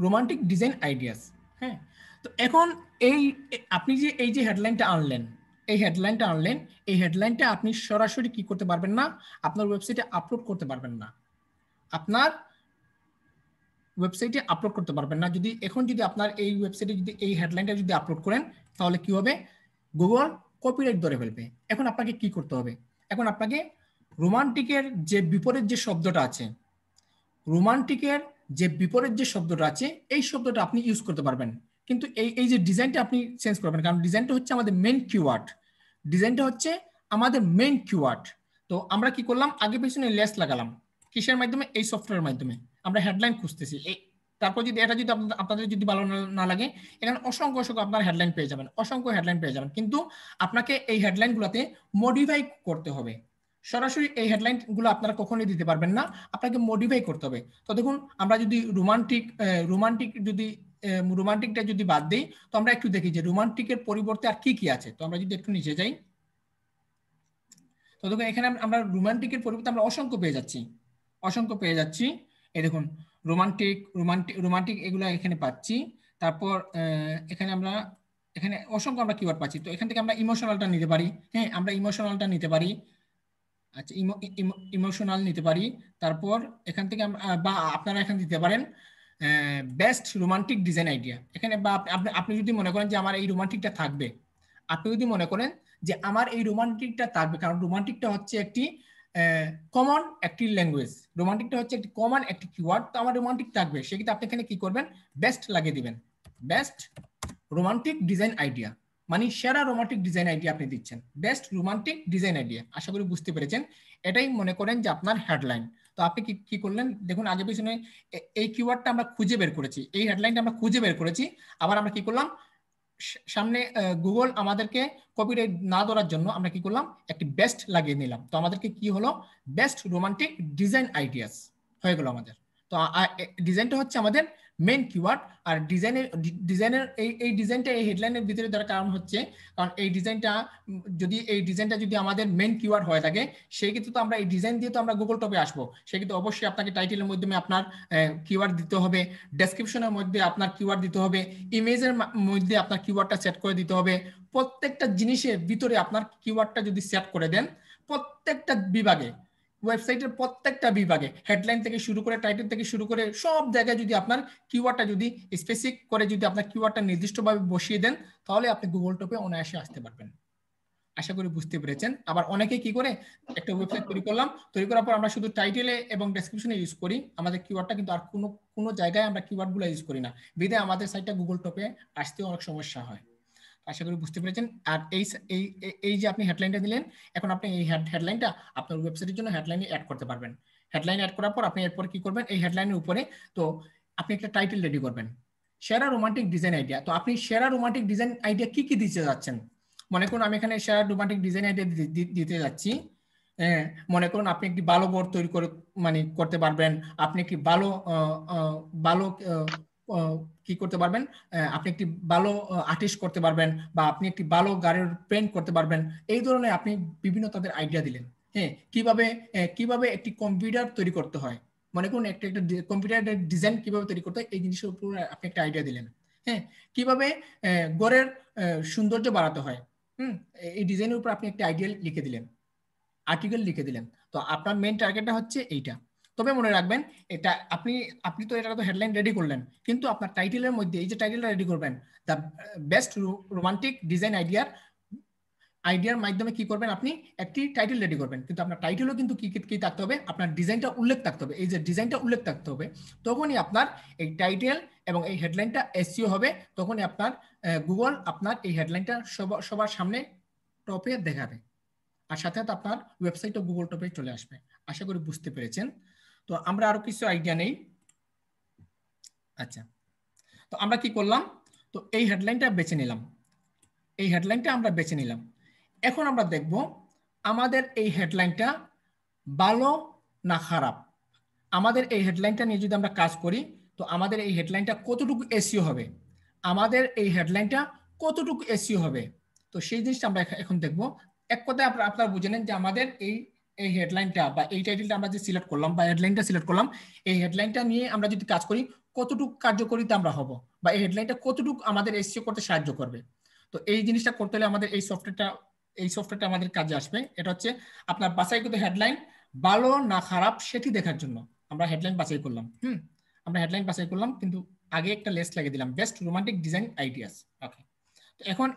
Speaker 1: Romantic design ideas. হ্যাঁ, তো এখন এই আপনি যে এই যে হেডলাইনটা আনলেন, এই হেডলাইনটা আনলেন, এই হেডলাইনটা আপনি সরাসরি কি করতে পারবেন না, আপনার ওয়েবসাইটে আপলোড করতে পারবেন না, আপনার ওয়েবসাইটে আপলোড করতে পারবেন না। যদি এখন যদি আপনার এই ওয়েবসাইটে যদি এই হেডলাইনটা যদি আপলোড করেন, তাহলে কি হবে, গুগল কপিরাইট ধরে ফেলবে। এখন আপনাকে কি করতে হবে, এখন আপনাকে রোমান্টিকের যে বিপরীত যে শব্দটা আছে, রোমান্টিকের যে বিপরীত যে শব্দটা আছে, এই শব্দটা আপনি ইউজ করতে পারবেন। কিন্তু এই যে ডিজাইনটা আপনি চেঞ্জ করবেন, কারণ ডিজাইনটা হচ্ছে আমাদের মেইন কিওয়ার্ড, ডিজাইনটা হচ্ছে আমাদের মেইন কিওয়ার্ড। তো আমরা কি করলাম, আগে পিছনে লেস লাগালাম, কিসের মাধ্যমে, এই সফটওয়্যারের মাধ্যমে আমরা হেডলাইন খুঁজতেছি। তারপর যদি এটা যদি আপনাদের যদি ভালো না লাগে, এখানে অসংখ্য অসংখ্য আপনার হেডলাইন পেয়ে যাবেন, অসংখ্য হেডলাইন পেয়ে যাবেন, কিন্তু আপনাকে এই হেডলাইনগুলোতে মডিফাই করতে হবে। সরাসরি এই হেডলাইন গুলো আপনারা কখনোই দিতে পারবেন না, আপনাকে মডিফাই করতে হবে। তো দেখুন আমরা যদি রোমান্টিকটা যদি বাদ দিই, তো আমরা একটু দেখি যে রোমান্টিকের পরিবর্তে আর কি কি আছে। তো আমরা যদি একটু নিচে যাই, তো দেখুন এখানে আমরা রোমান্টিকের পরিবর্তে আমরা অসংখ্য পেয়ে যাচ্ছি, অসংখ্য পেয়ে যাচ্ছি। এই দেখুন রোমান্টিক রোমান্টিক রোমান্টিক এগুলো এখানে পাচ্ছি। তারপর এখানে আমরা এখানে অসংখ্য আমরা কিওয়ার্ড পাচ্ছি। তো এখান থেকে আমরা ইমোশনালটা নিতে পারি। হ্যাঁ, আমরা ইমোশনালটা নিতে পারি। আচ্ছা, ইমোশনাল নিতে পারি। তারপর এখান থেকে বা আপনারা এখানে দিতে পারেন বেস্ট রোমান্টিক ডিজাইন আইডিয়া। এখানে বা আপনি যদি মনে করেন যে আমার এই রোমান্টিকটা থাকবে, আপনি যদি মনে করেন যে আমার এই রোমান্টিকটা থাকবে, কারণ রোমান্টিকটা হচ্ছে একটি কমন একটি ল্যাঙ্গুয়েজ, রোমান্টিকটা হচ্ছে একটি কমন একটি কিওয়ার্ড, তো আমার রোমান্টিক থাকবে, সেক্ষেত্রে আপনি এখানে কি করবেন, বেস্ট লাগিয়ে দিবেন, বেস্ট রোমান্টিক ডিজাইন আইডিয়া, মানে সেরা রোমান্টিক ডিজাইন আইডিয়া আপনি দিচ্ছেন, বেস্ট রোমান্টিক ডিজাইন আইডিয়া। আশা করি বুঝতে পেরেছেন, এটাই মনে করেন যে আপনার হেডলাইন। তো আপনি কি করলেন, দেখুন আগে পিছনে এই কিওয়ার্ডটা আমরা খুঁজে বের করেছি, এই হেডলাইনটা আমরা খুঁজে বের করেছি, আবার আমরা কি করলাম, সামনে গুগল আমাদেরকে কপিরাইট না ধরার জন্য আমরা কি করলাম, একটি বেস্ট লাগিয়ে নিলাম। তো আমাদেরকে কি হলো, বেস্ট রোমান্টিক ডিজাইন আইডিয়াস হয়ে গেল আমাদের। তো ডিজাইনটা হচ্ছে আমাদের মেন কিওয়ার্ড। আর ডিজাইনের এই ডিজাইনটা এই হেডলাইনের ভিতরে দেওয়ার কারণ হচ্ছে কারণ এই ডিজাইনটা যদি আমাদের মেন কিওয়ার্ড হয়ে থাকে, সেই ক্ষেত্রে তো আমরা এই ডিজাইন দিয়ে তো আমরা গুগল টপে আসবো। সেক্ষেত্রে অবশ্যই আপনাকে টাইটেলের মাধ্যমে আপনার কিওয়ার্ড দিতে হবে, ডেসক্রিপশনের মধ্যে আপনার কিওয়ার্ড দিতে হবে, ইমেজের মধ্যে আপনার কিওয়ার্ডটা সেট করে দিতে হবে। প্রত্যেকটা জিনিসের ভিতরে আপনার কিওয়ার্ডটা যদি সেট করে দেন, প্রত্যেকটা বিভাগে, ওয়েবসাইটের প্রত্যেকটা বিভাগে, হেডলাইন থেকে শুরু করে টাইটেল থেকে শুরু করে সব জায়গায় যদি আপনার কিওয়ার্ডটা যদি স্পেসিফিক করে যদি আপনার কিওয়ার্ডটা নির্দিষ্টভাবে বসিয়ে দেন, তাহলে আপনি গুগল টপে অনায়াসে আসতে পারবেন। আশা করি বুঝতে পেরেছেন। আবার অনেকে কি করে, একটা ওয়েবসাইট তৈরি করলাম, তৈরি করার পর আমরা শুধু টাইটেলে এবং ডেসক্রিপশনে ইউজ করি, আমাদের কিওয়ার্ডটা কিন্তু আর কোনো জায়গায় আমরা কিওয়ার্ডগুলো ইউজ করি না, বিধে আমাদের সাইটটা গুগল টপে আসতে অনেক সমস্যা হয়। আশা করি বুঝতে পেরেছেন। আর এই যে আপনি হেডলাইনটা দিলেন, এখন আপনি এই হেডলাইনটা আপনার ওয়েবসাইটের জন্য হেডলাইনে অ্যাড করতে পারবেন। হেডলাইন অ্যাড করার পর আপনি এরপর কি করবেন, এই হেডলাইনের উপরে তো আপনি একটা টাইটেল রেডি করবেন, সেরা রোমান্টিক ডিজাইন আইডিয়া। তো আপনি সেরা রোমান্টিক ডিজাইন আইডিয়া কি কি দিতে যাচ্ছেন? মনে করুন আমি এখানে সেরা রোমান্টিক ডিজাইন আইডিয়া দিতে যাচ্ছি। মনে করুন আপনি একটি ভালো বোর্ড তৈরি করে করতে পারবেন, আপনি একটি ভালো কি করতে পারবেন, আপনি একটি ভালো আর্টিস্ট করতে পারবেন, বা আপনি একটি ভালো গাড়ির পেইন্ট করতে পারবেন। এই ধরনের আপনি বিভিন্ন তাদের আইডিয়া দিলেন। হ্যাঁ, কিভাবে একটি কম্পিউটার তৈরি করতে হয়, মনে করুন একটা কম্পিউটারের ডিজাইন কিভাবে তৈরি করতে হয়, এই জিনিসের উপর আপনি একটা আইডিয়া দিলেন। হ্যাঁ, কিভাবে ঘরের সৌন্দর্য বাড়াতে হয়, এই ডিজাইনের উপর আপনি একটা আইডিয়া লিখে দিলেন, আর্টিকেল লিখে দিলেন। তো আপনার মেইন টার্গেটটা হচ্ছে এইটা। তবে মনে রাখবেন, এটা আপনি তো এটা তো হেডলাইন রেডি করলেন, কিন্তু আপনার টাইটেলের মধ্যে এই যে টাইটেলটা রেডি করবেন, দ্য বেস্ট রোমান্টিক ডিজাইন আইডিয়ার মাধ্যমে কি করবেন, আপনি একটি টাইটেল রেডি করবেন, কিন্তু আপনার টাইটেলও কিন্তু কি থাকতে হবে, আপনার ডিজাইনটা উল্লেখ থাকতে হবে। এই যে ডিজাইনটা উল্লেখ থাকতে হবে, তখনই আপনার এই টাইটেল এবং এই হেডলাইনটা এসইও হবে, তখনই আপনার গুগল আপনার এই হেডলাইনটা সবার সামনে টপে দেখাবে, আর সাথে সাথে আপনার ওয়েবসাইটও গুগল টপে চলে আসবে। আশা করি বুঝতে পেরেছেন। তো আমরা আরো কিছু আইডিয়া নেই। আচ্ছা, তো আমরা কি করলাম, তো এই হেডলাইনটা বেছে নিলাম, এখন আমরা দেখব আমাদের এই হেডলাইনটা ভালো না খারাপ। আমাদের এই হেডলাইনটা নিয়ে যদি আমরা কাজ করি, তো আমাদের এই হেডলাইনটা কতটুকু এসইও হবে, তো সেই জিনিসটা আমরা এখন দেখব। এক কথায় আপনারা বুঝে নেন যে আমাদের এই হেডলাইনটা বা এই টাইটেলটা আমরা যে সিলেক্ট করলাম বা হেডলাইনটা সিলেক্ট করলাম, এই হেডলাইনটা নিয়ে আমরা যদি কাজ করি কতটুকু কার্যকরিতা আমরা হব, বা এই হেডলাইনটা কতটুকু আমাদের এসইও করতে সাহায্য করবে। তো এই জিনিসটা করতে হলে আমাদের এই সফটওয়্যারটা আমাদের কাজে আসবে। এটা হচ্ছে আপনার বাছাইকৃত হেডলাইন ভালো না খারাপ সেটি দেখার জন্য আমরা হেডলাইন বাছাই করলাম। কিন্তু আগে একটা লিস্ট লাগিয়ে দিলাম, বেস্ট রোমান্টিক ডিজাইন আইডিয়াস। ওকে, তো এখন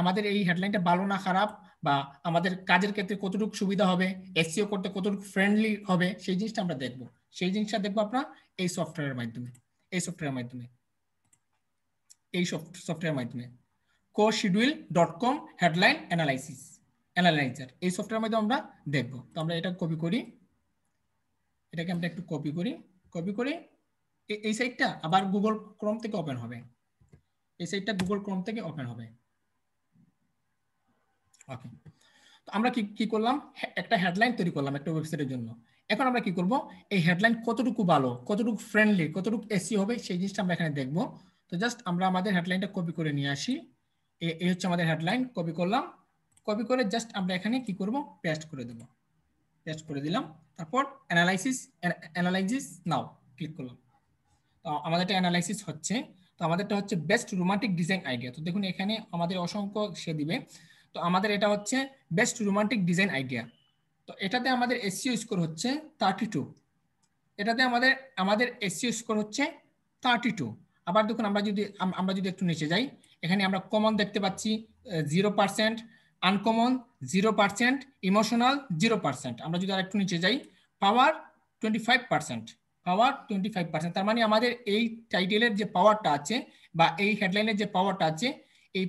Speaker 1: আমাদের এই হেডলাইনটা ভালো না খারাপ, বা আমাদের কাজের ক্ষেত্রে কতটুকু সুবিধা হবে, এসইও করতে কতটুকু ফ্রেন্ডলি হবে, সেই জিনিসটা আমরা দেখব। সেই জিনিসটা দেখবো আপনার এই সফটওয়্যারের মাধ্যমে coschedule.com হেডলাইন অ্যানালাইজার, এই সফটওয়্যারের মাধ্যমে আমরা দেখব। তো আমরা এটা কপি করি, এটাকে আমরা একটু কপি করি এই সাইটটা আবার গুগল ক্রোম থেকে ওপেন হবে, ওকে। তো আমরা কি করলাম, একটা হেডলাইন তৈরি করলাম একটা ওয়েবসাইটের জন্য। এখন আমরা কি করব, এই হেডলাইন কতটুকু ভালো, কতটুকু ফ্রেন্ডলি, কতটুকু এসইও হবে, সেই জিনিসটা আমরা এখানে দেখব। তো জাস্ট আমরা আমাদের হেডলাইনটা কপি করে নিয়ে আসি। এই হচ্ছে আমাদের হেডলাইন, কপি করলাম, কপি করে জাস্ট আমরা এখানে কি করব, পেস্ট করে দিলাম। তারপর অ্যানালাইসিস নাও ক্লিক করলাম। তো আমাদেরটা অ্যানালাইসিস হচ্ছে, তো আমাদেরটা হচ্ছে বেস্ট রোমান্টিক ডিজাইন আইডিয়া। তো দেখুন এখানে আমাদের অসংখ্য সে দিবে। তো আমাদের এটা হচ্ছে বেস্ট রোমান্টিক ডিজাইন আইডিয়া। তো এটাতে আমাদের এসইও স্কোর হচ্ছে 32। এটাতে আমাদের এসইও স্কোর হচ্ছে 32। আবার দেখুন আমরা যদি একটু নিচে যাই, এখানে আমরা কমন দেখতে পাচ্ছি 0%, আনকমন 0%, ইমোশনাল 0%। আমরা যদি আর একটু নিচে যাই, পাওয়ার 25%, তার মানে আমাদের এই টাইটেলের যে পাওয়ারটা আছে বা এই হেডলাইনের যে পাওয়ারটা আছে, এই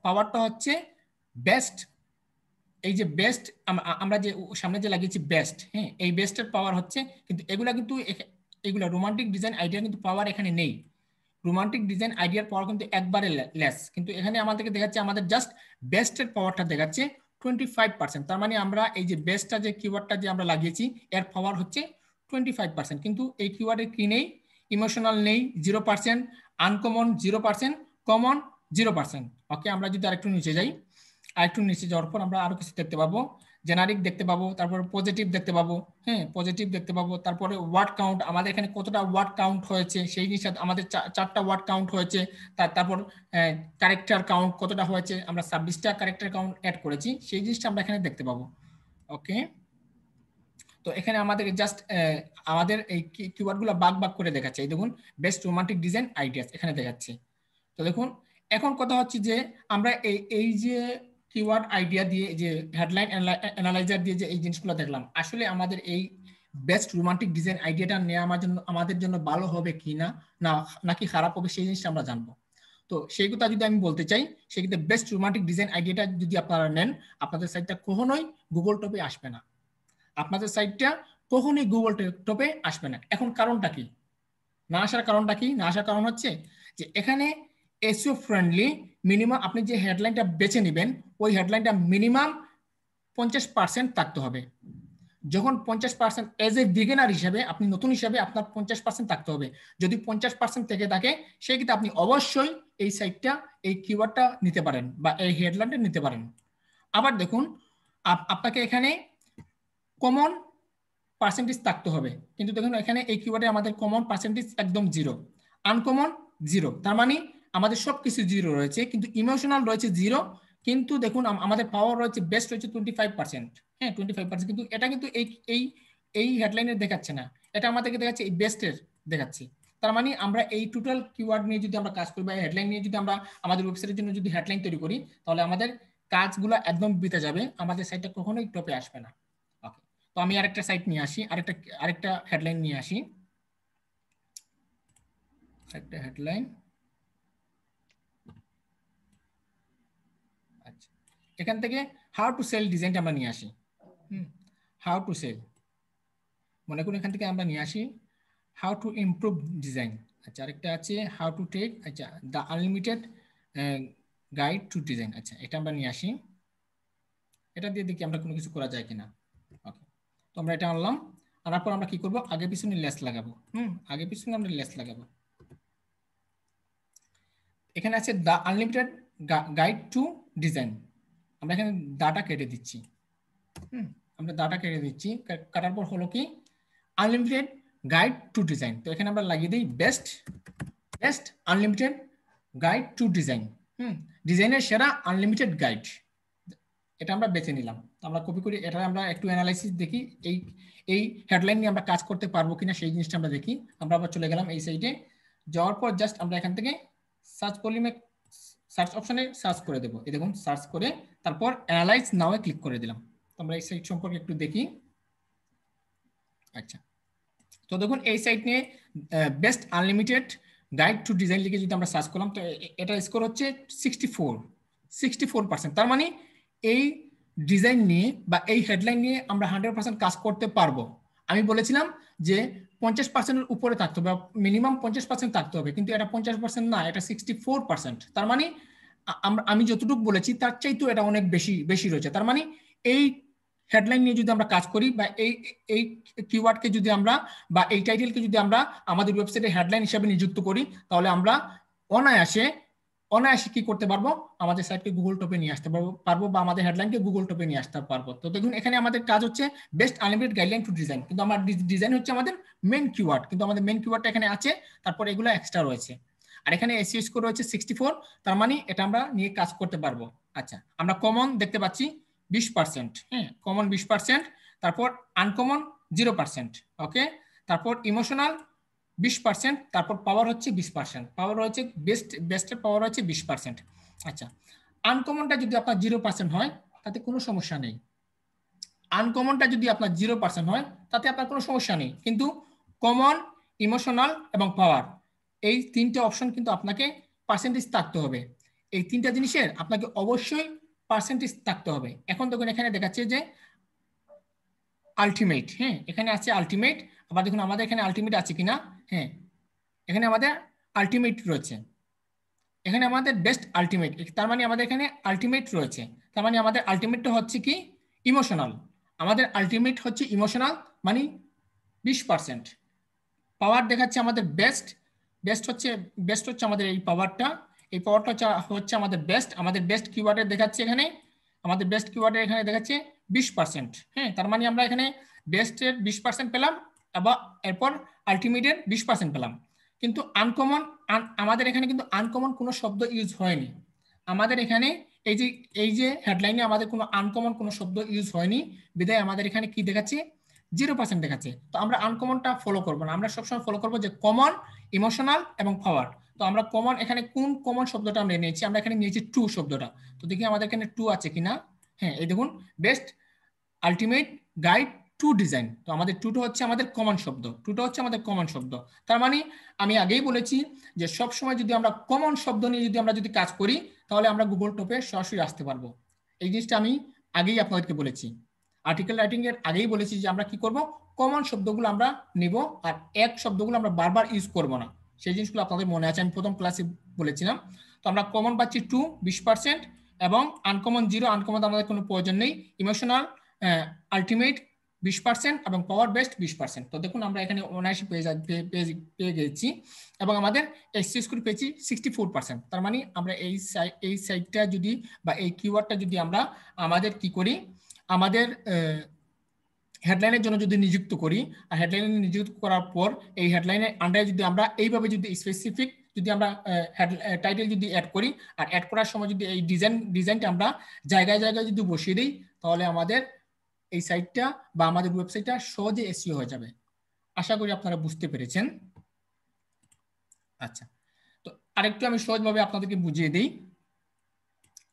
Speaker 1: পাওয়ারটা হচ্ছে বেস্ট। এই যে বেস্ট আমরা যে সামনে যে লাগিয়েছি বেস্ট, হ্যাঁ, এই বেস্টের পাওয়ার হচ্ছে, কিন্তু এগুলা রোমান্টিক ডিজাইন আইডিয়া কিন্তু পাওয়ার এখানে নেই। রোমান্টিক ডিজাইন আইডিয়ার পাওয়ার কিন্তু একবারে লেস, কিন্তু এখানে আমাদেরকে দেখাচ্ছে আমাদের জাস্ট বেস্টের পাওয়ারটা দেখাচ্ছে 25%। তার মানে আমরা এই যে বেস্টটা যে কিওয়ার্ডটা যে আমরা লাগিয়েছি এর পাওয়ার হচ্ছে 25%, কিন্তু এই কিওয়ার্ডের কি নেই, ইমোশনাল নেই 0%, আনকমন 0%, কমন 0%। ওকে, আমরা যদি আরেকটু নিচে যাই, আরেকটু নিচে যাওয়ার পর আমরা আরো কিছু দেখতে পাবো, জেনারিক দেখতে পাবো, তারপর পজিটিভ দেখতে পাবো। হ্যাঁ, পজিটিভ দেখতে পাবো। তারপরে ওয়ার্ড কাউন্ট, আমাদের এখানে কতটা ওয়ার্ড কাউন্ট হয়েছে সেই জিনিসটা, আমাদের 4টা ওয়ার্ড কাউন্ট হয়েছে। তারপর ক্যারেক্টার কাউন্ট কতটা হয়েছে, আমরা 26টা ক্যারেক্টার কাউন্ট অ্যাড করেছি, সেই জিনিসটা আমরা এখানে দেখতে পাবো। ওকে, তো এখানে আমাদের জাস্ট আমাদের এই কিওয়ার্ডগুলো ভাগ ভাগ করে দেখাচ্ছে। এই দেখুন, বেস্ট রোমান্টিক ডিজাইন আইডিয়াস এখানে দেখাচ্ছে। তো দেখুন, এখন কথা হচ্ছে যে আমরা এই যে কিওয়ার্ড আইডিয়া দিয়ে, যে হেডলাইন অ্যানালাইজার দিয়ে যে এই জিনিসগুলো দেখলাম, আসলে আমাদের এই বেস্ট রোমান্টিক ডিজাইন আইডিয়াটা নেওয়া আমাদের জন্য ভালো হবে কি না, নাকি খারাপ হবে, সেই জিনিসটা আমরা জানবো। তো সেই কথা যদি আমি বলতে চাই, সেক্ষেত্রে বেস্ট রোমান্টিক ডিজাইন আইডিয়াটা যদি আপনারা নেন, আপনাদের সাইটটা কখনোই গুগল টপে আসবে না। আপনাদের সাইটটা কখনোই গুগল টপে আসবে না। এখন কারণটা কি না আসার কারণটা কি? না আসার কারণ হচ্ছে যে এখানে এসইও ফ্রেন্ডলি মিনিমাম আপনি যে হেডলাইনটা বেছে নেবেন, ওই হেডলাইনটা মিনিমাম 50% থাকতে হবে। যখন 50% এজ এ বিগিনার হিসেবে, আপনি নতুন হিসেবে আপনার 50% থাকতে হবে। যদি 50% থেকে থাকে, সেক্ষেত্রে আপনি অবশ্যই এই সাইটটা, এই কিওয়ার্ডটা নিতে পারেন বা এই হেডলাইনটা নিতে পারেন। আবার দেখুন, আপনাকে এখানে কমন পার্সেন্টেজ থাকতে হবে, কিন্তু দেখুন এখানে এই কিওয়ার্ডে আমাদের কমন পার্সেন্টেজ একদম 0, আনকমন 0, তার মানে আমাদের সবকিছু 0 রয়েছে, কিন্তু ইমোশনাল রয়েছে 0। কিন্তু দেখুন আমাদের পাওয়ার রয়েছে, বেস্ট রয়েছে 25%। হ্যাঁ, 25%, কিন্তু এটা কিন্তু এই এই এই হেডলাইনের দেখাচ্ছে না, এটা আমাদেরকে দেখাচ্ছে এই বেস্টের দেখাচ্ছে। তার মানে আমরা এই টোটাল কিওয়ার্ড নিয়ে যদি আমরা কাজ করি বা হেডলাইন নিয়ে যদি আমরা আমাদের ওয়েবসাইটের জন্য যদি হেডলাইন তৈরি করি, তাহলে আমাদের কাজগুলো একদম বিতে যাবে, আমাদের সাইটটা কখনোই টপে আসবে না। ওকে, তো আমি আরেকটা সাইট নিয়ে আসি, আরেকটা হেডলাইন নিয়ে আসি, একটা হেডলাইন। আচ্ছা, এখান থেকে হাউ টু সেল ডিজাইনটা আমরা নিয়ে আসি। হাউ টু সেল, মনে করুন এখান থেকে আমরা নিয়ে আসি হাউ টু ইমপ্রুভ ডিজাইন। আচ্ছা, আরেকটা আছে হাউ টু টেক, আচ্ছা, the unlimited guide to design. আচ্ছা, এটা আমরা নিয়ে আসি, এটা দিয়ে দেখি আমরা কোনো কিছু করা যায় কিনা। ওকে, তো আমরা এটা আনলাম, আনার পর আমরা কি করব, আগে পিছনে লেস লাগাবো। আগে পিছনে আমরা লেস লাগাবো। এখানে আছে the unlimited guide to design, আমরা এখানে দাটা কেটে দিচ্ছি। আমরা দাটা কেটে দিচ্ছি, কাটার পর হলো কি আনলিমিটেড গাইড টু ডিজাইন। তো এখানে আমরা লাগিয়ে দিই best unlimited guide to design. ডিজাইনের সেরা আনলিমিটেড গাইড, এটা আমরা বেছে নিলাম। আমরা কপি করি, এটা আমরা একটু অ্যানালাইসিস দেখি, এই হেডলাইন নিয়ে আমরা কাজ করতে পারবো কিনা সেই জিনিসটা আমরা দেখি। আমরা আবার চলে গেলাম এই সাইটে, যাওয়ার পর জাস্ট আমরা এখান থেকে সার্চ কলিমে, সার্চ অপশনে সার্চ করে দেবো। এই দেখুন, সার্চ করে তারপর অ্যানালাইজ নাও ক্লিক করে দিলাম। আমরা এই সাইট সম্পর্কে একটু দেখি। আচ্ছা, তো দেখুন এই সাইট নিয়ে best unlimited guide to design লিখে যদি আমরা সার্চ করলাম, তো এটা স্কোর হচ্ছে 64%। তার মানে এই ডিজাইন নিয়ে বা এই হেডলাইন নিয়ে আমরা 100% কাজ করতে পারবো। আমি বলেছিলাম যে 50%-এর উপরে থাকতে হবে, মিনিমাম 50% থাকতে হবে, কিন্তু এটা 50% না, এটা 64%। তার মানে আমি যতটুকু বলেছি তার চাইতেও এটা অনেক বেশি বেশি রয়েছে। তার মানে এই হেডলাইন নিয়ে যদি আমরা কাজ করি বা এই কিওয়ার্ডকে যদি আমরা বা এই টাইটেলকে যদি আমরা আমাদের ওয়েবসাইটে হেডলাইন হিসেবে নিযুক্ত করি, তাহলে আমরা অনায়াসে কি করতে পারবো, আমাদের সাইটকে গুগল টপে নিয়ে আসতে পারবো বা আমাদের হেডলাইনকে গুগল টপে নিয়ে আসতে পারবো। তো দেখুন এখানে আমাদের কাজ হচ্ছে best unlimited guideline to design, কিন্তু আমার ডিজাইন হচ্ছে আমাদের মেন কিওয়ার্ড, কিন্তু আমাদের মেন কিওয়ার্ডটা এখানে আছে, তারপর এগুলো এক্সট্রা রয়েছে। আর এখানে এসইও স্কোর রয়েছে 64, তার মানে এটা আমরা নিয়ে কাজ করতে পারবো। আচ্ছা, আমরা কমন দেখতে পাচ্ছি 20%, হ্যাঁ, কমন 20%, তারপর আনকমন 0%, ওকে, তারপর ইমোশনাল 20%, তারপর পাওয়ার হচ্ছে 20%, পাওয়ার হচ্ছে বেস্টের পাওয়ার হচ্ছে 20%। আচ্ছা, আনকমনটা যদি আপনার 0% হয় তাতে কোনো সমস্যা নেই, আনকমনটা যদি আপনার 0% হয় তাতে আপনার কোনো সমস্যা নেই, কিন্তু কমন, ইমোশনাল এবং পাওয়ার, এই তিনটে অপশন কিন্তু আপনাকে পার্সেন্টেজ থাকতে হবে। এই তিনটা জিনিসের আপনাকে অবশ্যই পার্সেন্টেজ থাকতে হবে। এখন দেখুন এখানে দেখাচ্ছে যে আলটিমেট, হ্যাঁ, এখানে আছে আলটিমেট। আবার দেখুন আমাদের এখানে আলটিমেট আছে কিনা, হ্যাঁ, এখানে আমাদের আলটিমেট রয়েছে, এখানে আমাদের বেস্ট আলটিমেট, তার মানে আমাদের এখানে আলটিমেট রয়েছে, তার মানে আমাদের আলটিমেটটা হচ্ছে কি ইমোশনাল, আমাদের আলটিমেট হচ্ছে ইমোশনাল মানে 20%। পাওয়ার দেখাচ্ছে আমাদের বেস্ট। বেস্ট হচ্ছে আমাদের এই পাওয়ারটা। এই পাওয়ারটা হচ্ছে আমাদের বেস্ট। আমাদের বেস্ট কিওয়ার্ডের দেখাচ্ছে এখানে, আমাদের বেস্ট কিওয়ার্ডের এখানে দেখাচ্ছে 20%। হ্যাঁ, তার মানে আমরা এখানে বেস্টের 20% পেলাম এবং এরপর আলটিমেটের 20% পেলাম। কিন্তু আনকমন, আমাদের এখানে কিন্তু আনকমন কোনো শব্দ ইউজ হয়নি। আমাদের এখানে এই যে হেডলাইনে আমাদের কোনো আনকমন কোনো শব্দ ইউজ হয়নি, বিধায় আমাদের এখানে কি দেখাচ্ছে 0% দেখাচ্ছে। তো আমরা আনকমনটা ফলো করবো না, আমরা সবসময় ফলো করবো যে কমন, ইমোশনাল এবং পাওয়ার। তো আমরা কমন, এখানে কোন কমন শব্দটা আমরা নিয়েছি, আমরা এখানে নিয়েছি টু শব্দটা। তো দেখি আমাদের এখানে টু আছে কিনা। হ্যাঁ, এই দেখুন, best ultimate guide to design. তো আমাদের টুটো হচ্ছে আমাদের কমন শব্দ, টুটো হচ্ছে আমাদের কমন শব্দ। তার মানে আমি আগেই বলেছি যে সব সময় যদি আমরা কমন শব্দ নিয়ে যদি কাজ করি, তাহলে আমরা গুগল টপে সরাসরি আসতে পারবো। এই জিনিসটা আমি আগেই আপনাদেরকে বলেছি, আর্টিকেল রাইটিং এর আগেই বলেছি যে আমরা কি করব, কমন শব্দগুলো আমরা নিব আর এক শব্দগুলো আমরা বারবার ইউজ করব না। সেই জিনিসগুলো আপনাদের মনে আছে, আমি প্রথম ক্লাসে বলেছিলাম। তো আমরা কমন পাচ্ছি 20%, এবং আনকমন 0, আনকমন আমাদের কোনো প্রয়োজন নেই। ইমোশনাল আলটিমেট 20% এবং পাওয়ার বেস্ট 20%। তো দেখুন আমরা এখানে 79 পেয়ে গেছি, এবং আমাদের এসসি স্কোর পেয়েছি 64%। তার মানে আমরা এই সাইটটা যদি বা এই কিওয়ার্ডটা যদি আমরা আমাদের কি করি, আমাদের হেডলাইনের জন্য যদি নিযুক্ত করি, আর হেডলাইনে নিযুক্ত করার পর এই হেডলাইনের আন্ডারে যদি আমরা এইভাবে যদি স্পেসিফিক যদি আমরা টাইটেল যদি অ্যাড করি, আর অ্যাড করার সময় যদি এই ডিজাইনটা আমরা জায়গায় জায়গায় যদি বসিয়ে দিই, তাহলে আমাদের এই সাইটটা বা আমাদের ওয়েবসাইটটা সহজে এসইও হয়ে যাবে। আশা করি আপনারা বুঝতে পেরেছেন। আচ্ছা, তো আরেকটু আমি সহজভাবে আপনাদেরকে বুঝিয়ে দিই।